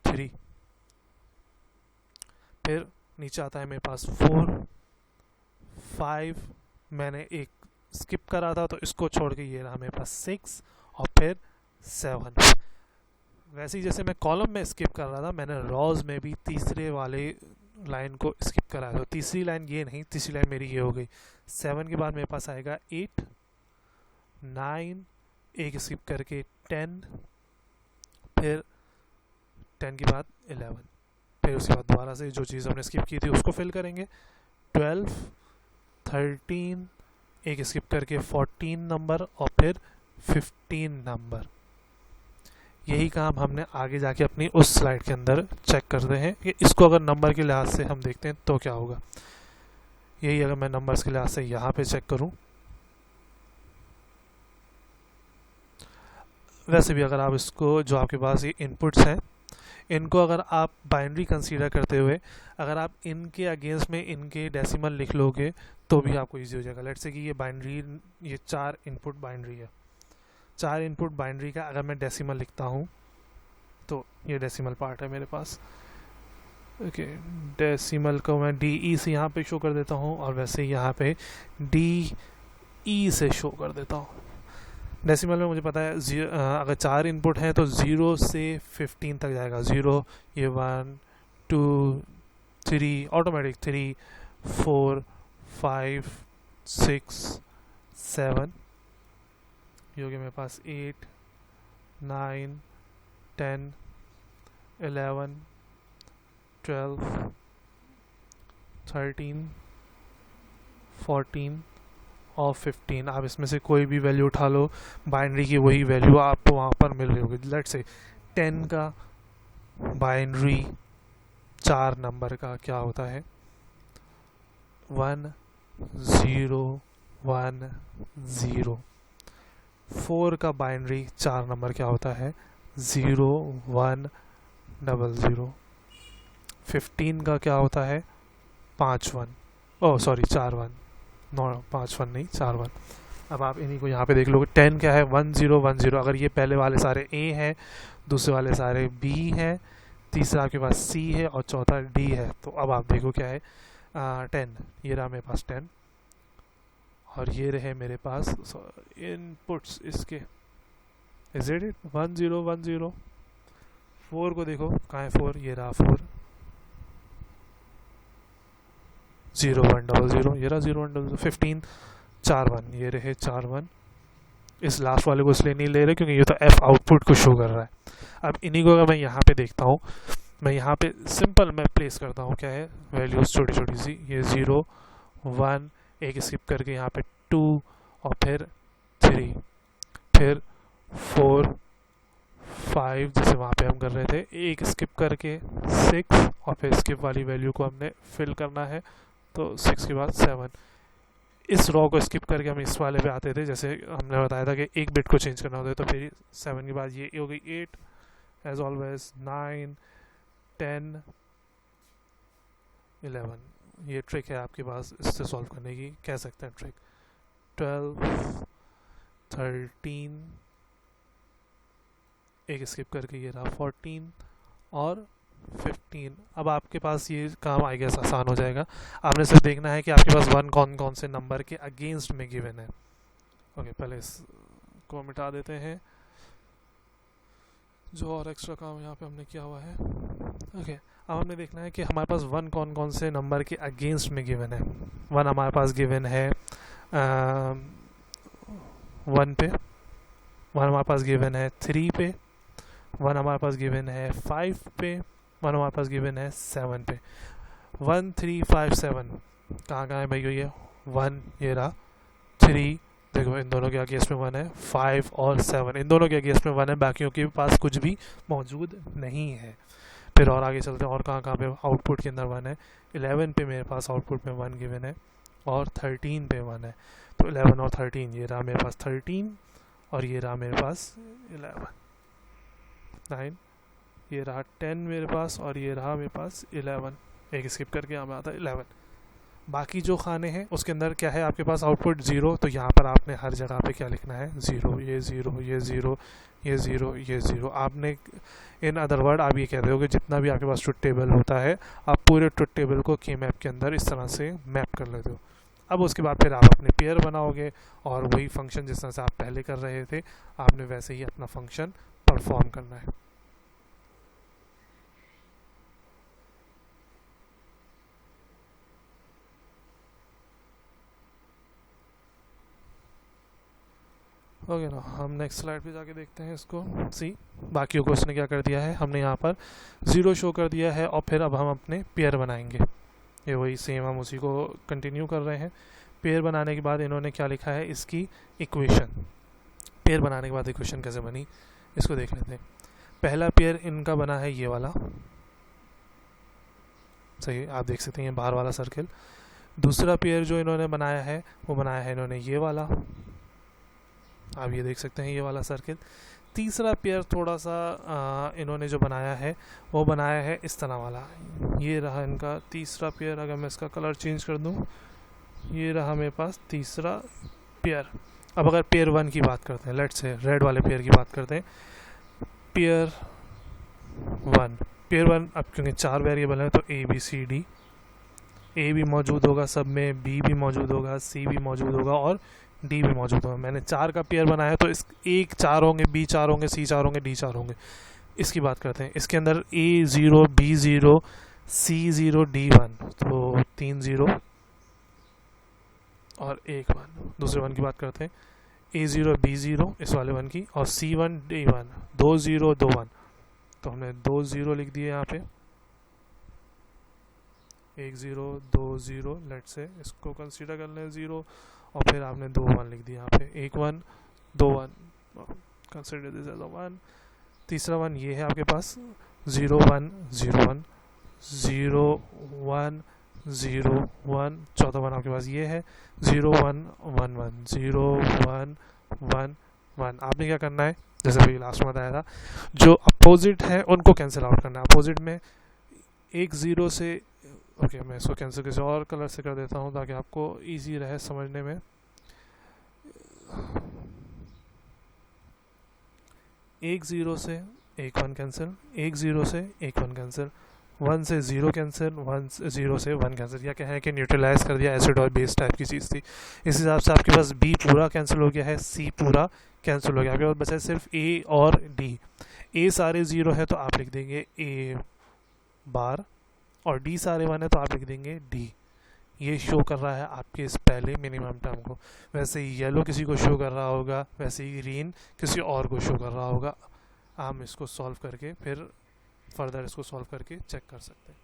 3। फिर नीचे आता है मेरे पास 4 5, मैंने एक स्किप करा था तो इसको छोड़ के ये रहा मेरे पास 6 और फिर 7। वैसे ही जैसे मैं कॉलम में स्किप कर रहा था, मैंने रॉज में भी तीसरे वाले लाइन को स्किप करा है। तो तीसरी लाइन ये नहीं, तीसरी लाइन मेरी ये हो गई। 7 के बाद मेरे पास आएगा 8 9, एक स्किप करके 10, फिर 10 के बाद 11, फिर उसके बाद दोबारा से जो चीज़ हमने स्किप की थी उसको फिल करेंगे। 12 13, एक स्किप करके 14 नंबर और फिर 15 नंबर। यही काम हमने आगे जाके अपनी उस स्लाइड के अंदर चेक करते हैं कि इसको अगर नंबर के लिहाज से हम देखते हैं तो क्या होगा। यही अगर मैं नंबर्स के लिहाज से यहाँ पे चेक करूँ, वैसे भी अगर आप इसको जो आपके पास ये इनपुट्स हैं इनको अगर आप बाइनरी कंसीडर करते हुए अगर आप इनके अगेंस्ट में इनके डेसिमल लिख लोगे तो भी आपको ईजी हो जाएगा। लेट्स से कि ये बाइनरी, ये 4 इनपुट बाइनरी है, 4 इनपुट बाइनरी का अगर मैं डेसिमल लिखता हूँ तो ये डेसिमल पार्ट है मेरे पास। ओके, डेसिमल को मैं डी ई से यहाँ पे शो कर देता हूँ और वैसे ही यहाँ पे डी ई से शो कर देता हूँ। डेसिमल में मुझे पता है अगर 4 इनपुट हैं तो 0 से 15 तक जाएगा। 0 ये 1 2 3 ऑटोमेटिक 3 4 5 6 7, ये हो गया मेरे पास 8 9 10 11 12 13 14 और 15। आप इसमें से कोई भी वैल्यू उठा लो, बाइनरी की वही वैल्यू आपको वहाँ पर मिल रही होगी। लेट्स से 10 का बाइनरी 4 नंबर का क्या होता है? 1 0 1 0। 4 का बाइनरी 4 नंबर क्या होता है? 0 1 0 0। 15 का क्या होता है? 5 1, ओह सॉरी 4 1, नो 5 1 नहीं 4 1। अब आप इन्हीं को यहाँ पे देख लोगे। 10 क्या है? 1 0 1 0। अगर ये पहले वाले सारे ए हैं, दूसरे वाले सारे बी हैं, तीसरा आपके पास सी है और चौथा डी है, तो अब आप देखो क्या है? 10, ये रहा मेरे पास 10 और ये रहे मेरे पास इनपुट्स इसके। Is it 1 0 1 0। 4 को देखो कहाँ है? 4, ये रहा 4। 0 1 0 0, ये रहा 0 1 0 0। 15 4 1, ये रहे 4 1। इस लास्ट वाले को इसलिए नहीं ले रहे क्योंकि ये तो एफ आउटपुट को शो कर रहा है। अब इन्हीं को अगर मैं यहाँ पे देखता हूँ, मैं यहाँ पे सिंपल मैं प्लेस करता हूँ, क्या है? वैल्यूज छोटी छोटी सी, ये 0 1, एक स्किप करके यहाँ पे 2 और फिर 3, फिर 4 5 जैसे वहाँ पे हम कर रहे थे, एक स्किप करके 6 और फिर स्किप वाली वैल्यू को हमने फिल करना है, तो 6 के बाद 7। इस रॉ को स्किप करके हम इस वाले पे आते थे, जैसे हमने बताया था कि एक बिट को चेंज करना होता है, तो फिर 7 के बाद ये हो गई 8 एज ऑलवेज, 9 10 11। ये ट्रिक है आपके पास इससे सॉल्व करने की, कह सकते हैं ट्रिक। 12 13, एक स्किप करके ये रहा 14 और 15। अब आपके पास ये काम आई गेस आसान हो जाएगा। आपने सिर्फ देखना है कि आपके पास 1 कौन कौन से नंबर के अगेंस्ट में गिवन है। ओके, पहले इसको मिटा देते हैं, जो और एक्स्ट्रा काम यहाँ पे हमने किया हुआ है। ओके, अब हमने देखना है कि हमारे पास 1 कौन कौन से नंबर के अगेंस्ट में गिवन है। 1 हमारे पास गिवन है 1 पे, 1 हमारे पास गिवन है 3 पे, 1 हमारे पास गिवन है 5 पे, 1 हमारे पास गिवन है 7 पे। 1 3 5 7 कहाँ कहाँ है भाई? ये 1, ये रहा 3, देखो इन दोनों के अगेंस्ट में 1 है, 5 और 7 इन दोनों के अगेंस्ट में 1 है, बाकियों के पास कुछ भी मौजूद नहीं है। फिर और आगे चलते हैं, और कहाँ कहाँ पे आउटपुट के अंदर 1 है? 11 पे मेरे पास आउटपुट में 1 गिवन है और 13 पे 1 है, तो 11 और 13, ये रहा मेरे पास 13 और ये रहा मेरे पास 11। 9, ये रहा 10 मेरे पास और ये रहा मेरे पास 11, एक स्किप करके यहाँ पे आता है 11। बाकी जो खाने हैं उसके अंदर क्या है आपके पास? आउटपुट 0, तो यहाँ पर आपने हर जगह पे क्या लिखना है? 0, ये 0, ये 0, ये 0, ये 0। आपने इन अदर वर्ड आप ये कह रहे हो कि जितना भी आपके पास ट्रुथ टेबल होता है, आप पूरे ट्रुथ टेबल को की मैप के अंदर इस तरह से मैप कर लेते हो। अब उसके बाद फिर आप अपने पेयर बनाओगे और वही फंक्शन जिस तरह से आप पहले कर रहे थे, आपने वैसे ही अपना फंक्शन परफॉर्म करना है। ओके ना, हम नेक्स्ट स्लाइड पे जाके देखते हैं इसको। सी, बाकियों को उसने क्या कर दिया है? हमने यहाँ पर 0 शो कर दिया है और फिर अब हम अपने पेयर बनाएंगे। ये वही सेम हम उसी को कंटिन्यू कर रहे हैं। पेयर बनाने के बाद इन्होंने क्या लिखा है? इसकी इक्वेशन। पेयर बनाने के बाद इक्वेशन कैसे बनी इसको देख लेते हैं। पहला पेयर इनका बना है ये वाला, सही आप देख सकते हैं ये बाहर वाला सर्किल। दूसरा पेयर जो इन्होंने बनाया है वो बनाया है इन्होंने ये वाला, आप ये देख सकते हैं ये वाला सर्किल। तीसरा पेयर थोड़ा सा इन्होंने जो बनाया है वो बनाया है इस तरह वाला, ये रहा इनका तीसरा पेयर। अगर मैं इसका कलर चेंज कर दूं, ये रहा मेरे पास तीसरा पेयर। अब अगर पेयर 1 की बात करते हैं, लेट्स से रेड वाले पेयर की बात करते हैं, पेयर 1 अब क्योंकि 4 वेरिएबल है तो ए बी सी डी, ए भी मौजूद होगा सब में, बी भी मौजूद होगा, सी भी मौजूद होगा और डी भी मौजूद होगा। मैंने 4 का पेयर बनाया है तो इस ए 4 होंगे, बी 4 होंगे, सी 4 होंगे, डी 4 होंगे। इसकी बात करते हैं, इसके अंदर ए 0 बी 0 सी 0 डी 1, तो 3 0 और 1 1। दूसरे 1 की बात करते हैं, ए 0 बी 0 इस वाले 1 की, और सी 1 डी 1, 2 0 2 1, तो हमने 2 0 लिख दिए यहाँ पे, 1 0 2 0, लेट से इसको कंसीडर कर लें 0, और फिर आपने 2 1 लिख दिया यहाँ पे, 1 1 2 1, कंसीडर दिस एज अ 1। तीसरा 1 ये है आपके पास, 0 1 0 1 0 1 0 1, चौथा वन आपके पास ये है 0 1 1 1 0 1 1 1। आपने क्या करना है, जैसे अभी लास्ट में बताया था, जो अपोजिट है उनको कैंसिल आउट करना है। अपोजिट में एक ज़ीरो से, ओके मैं इसको कैंसिल किसी और कलर से कर देता हूँ ताकि आपको इजी रहे समझने में। एक ज़ीरो से एक वन कैंसिल, एक ज़ीरो से एक वन कैंसिल, 1 से 0 कैंसिल, 1 से 0 से 1 कैंसिल। या क्या है कि न्यूट्रलाइज कर दिया, एसिड और बेस टाइप की चीज़ थी। इस हिसाब से आपके पास बी पूरा कैंसिल हो गया है, सी पूरा कैंसिल हो गया, आपके पास बचा सिर्फ ए और डी। ए सारे 0 है तो आप लिख देंगे ए बार, और डी सारे 1 है तो आप लिख देंगे डी। ये शो कर रहा है आपके इस पहले मिनिमम टर्म को। वैसे ही येलो किसी को शो कर रहा होगा, वैसे ही ग्रीन किसी और को शो कर रहा होगा। हम इसको सॉल्व करके फिर फर्दर इसको सॉल्व करके चेक कर सकते हैं।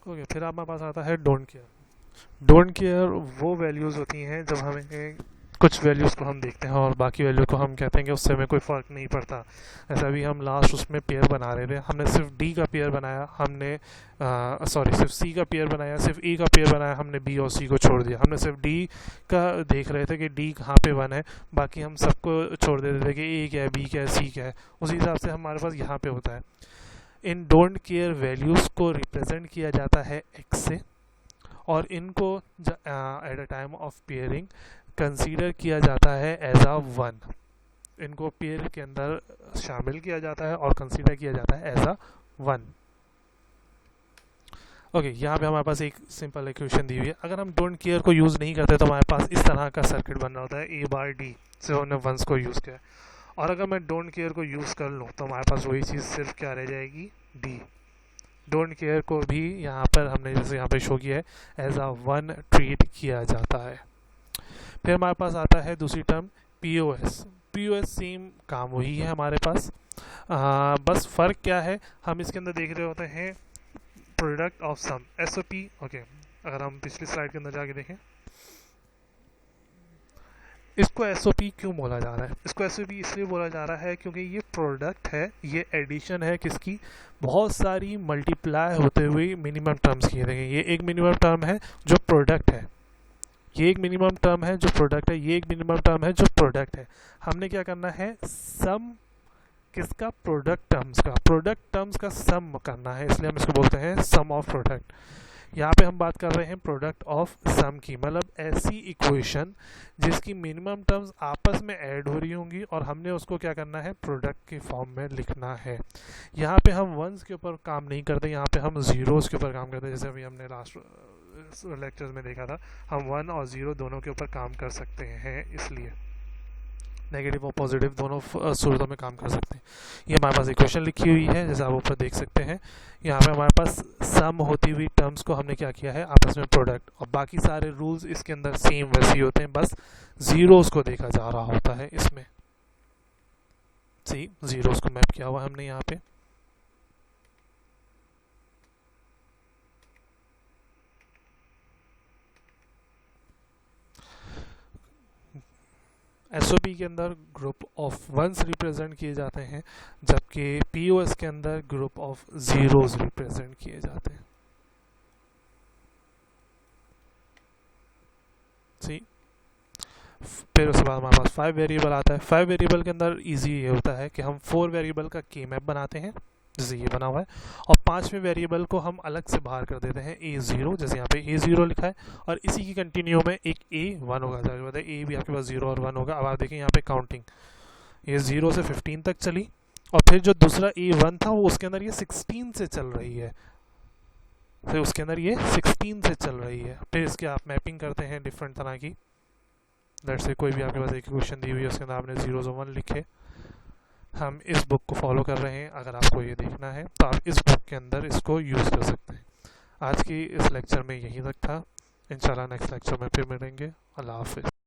ओके, फिर हमारे पास आता है डोंट केयर। डोंट केयर वो वैल्यूज़ होती हैं जब हमें कुछ वैल्यूज़ को हम देखते हैं और बाकी वैल्यू को हम कहते हैं कि उससे हमें कोई फ़र्क नहीं पड़ता। ऐसा भी हम लास्ट उसमें पेयर बना रहे थे, हमने सिर्फ डी का पेयर बनाया, हमने सिर्फ सी का पेयर बनाया, सिर्फ ए का पेयर बनाया, हमने बी और सी को छोड़ दिया। हमने सिर्फ डी का देख रहे थे कि डी कहाँ पे 1 है, बाकी हम सबको छोड़ देते थे कि ए क्या है, बी क्या है, सी क्या है। उसी हिसाब से हमारे पास यहाँ पे होता है। इन डोंट केयर वैल्यूज़ को रिप्रेजेंट किया जाता है एक्स से, और इनको at a time of pairing consider किया जाता है एज आ 1। इनको पेयर के अंदर शामिल किया जाता है और कंसीडर किया जाता है एज आ 1। ओके, यहाँ पे हमारे पास एक सिंपल इक्वेशन दी हुई है। अगर हम डोंट केयर को यूज़ नहीं करते तो हमारे पास इस तरह का सर्किट बन रहा होता है, ए बार डी से हमने वंस को यूज़ किया। और अगर मैं डोंट केयर को यूज़ कर लूँ तो हमारे पास वही चीज़ सिर्फ क्या रह जाएगी, डी। डोंट केयर को भी यहाँ पर हमने जैसे यहाँ पे शो किया है एज आ 1 ट्रीट किया जाता है। फिर हमारे पास आता है दूसरी टर्म पीओएस। पीओएस सेम काम वही है हमारे पास, बस फ़र्क क्या है, हम इसके अंदर देख रहे होते हैं product of sum, SOP. Okay, अगर हम पिछली स्लाइड के अंदर जाके देखें, इसको एसओपी क्यों बोला जा रहा है? इसको एसओपी इसलिए बोला जा रहा है क्योंकि ये प्रोडक्ट है, ये एडिशन है किसकी, बहुत सारी मल्टीप्लाई होते हुए मिनिमम टर्म्स की। देखें, ये एक मिनिमम टर्म है जो प्रोडक्ट है, ये एक मिनिमम टर्म है जो प्रोडक्ट है, ये एक मिनिमम टर्म है जो प्रोडक्ट है। हमने क्या करना है, सम किसका, प्रोडक्ट टर्म्स का सम करना है, इसलिए हम इसको बोलते हैं सम ऑफ प्रोडक्ट। यहाँ पे हम बात कर रहे हैं प्रोडक्ट ऑफ सम की, मतलब ऐसी इक्वेशन जिसकी मिनिमम टर्म्स आपस में ऐड हो रही होंगी और हमने उसको क्या करना है, प्रोडक्ट के फॉर्म में लिखना है। यहाँ पे हम वंस के ऊपर काम नहीं करते, यहाँ पे हम ज़ीरोज़ के ऊपर काम करते हैं। जैसे अभी हमने लास्ट लेक्चर्स में देखा था, हम 1 और 0 दोनों के ऊपर काम कर सकते हैं, इसलिए नेगेटिव और पॉजिटिव दोनों सूरतों में काम कर सकते हैं। ये हमारे पास इक्वेशन लिखी हुई है, जैसे आप ऊपर देख सकते हैं। यहाँ पे हमारे पास सम होती हुई टर्म्स को हमने क्या किया है, आपस में प्रोडक्ट, और बाकी सारे रूल्स इसके अंदर सेम वैसे ही होते हैं, बस ज़ीरोज़ को देखा जा रहा होता है इसमें। सी ज़ीरोज़ को मैप किया हुआ हमने यहाँ पे। एसओपी के अंदर ग्रुप ऑफ वंस रिप्रेजेंट किए जाते हैं, जबकि पीओएस के अंदर ग्रुप ऑफ ज़ीरोज़ रिप्रेजेंट किए जाते हैं। सी फिर उसके बाद हमारे पास 5 वेरिएबल आता है। 5 वेरिएबल के अंदर इजी ये होता है कि हम 4 वेरिएबल का के मैप बनाते हैं, जैसे ये बना हुआ है, और 5वें वेरिएबल को हम अलग से बाहर कर देते हैं A0, जैसे यहाँ पे A0 लिखा है, और इसी की कंटिन्यू में एक A1 होगा, जाहिर बात है A भी आपके पास 0 और 1 होगा। अब आप देखें यहाँ पे काउंटिंग, ये 0 से 15 तक चली, और फिर जो दूसरा A1 था वो उसके अंदर ये 16 से चल रही है, फिर उसके अंदर ये 16 से चल रही है। फिर इसके आप मैपिंग करते हैं डिफरेंट तरह की, लेट्स से कोई भी आपके पास एक क्वेश्चन दी हुई है, उसके अंदर आपने 0 और 1 लिखे। हम इस बुक को फॉलो कर रहे हैं, अगर आपको ये देखना है तो आप इस बुक के अंदर इसको यूज़ कर सकते हैं। आज की इस लेक्चर में यहीं तक था, इंशाल्लाह नेक्स्ट लेक्चर में फिर मिलेंगे। अल्लाह हाफिज़।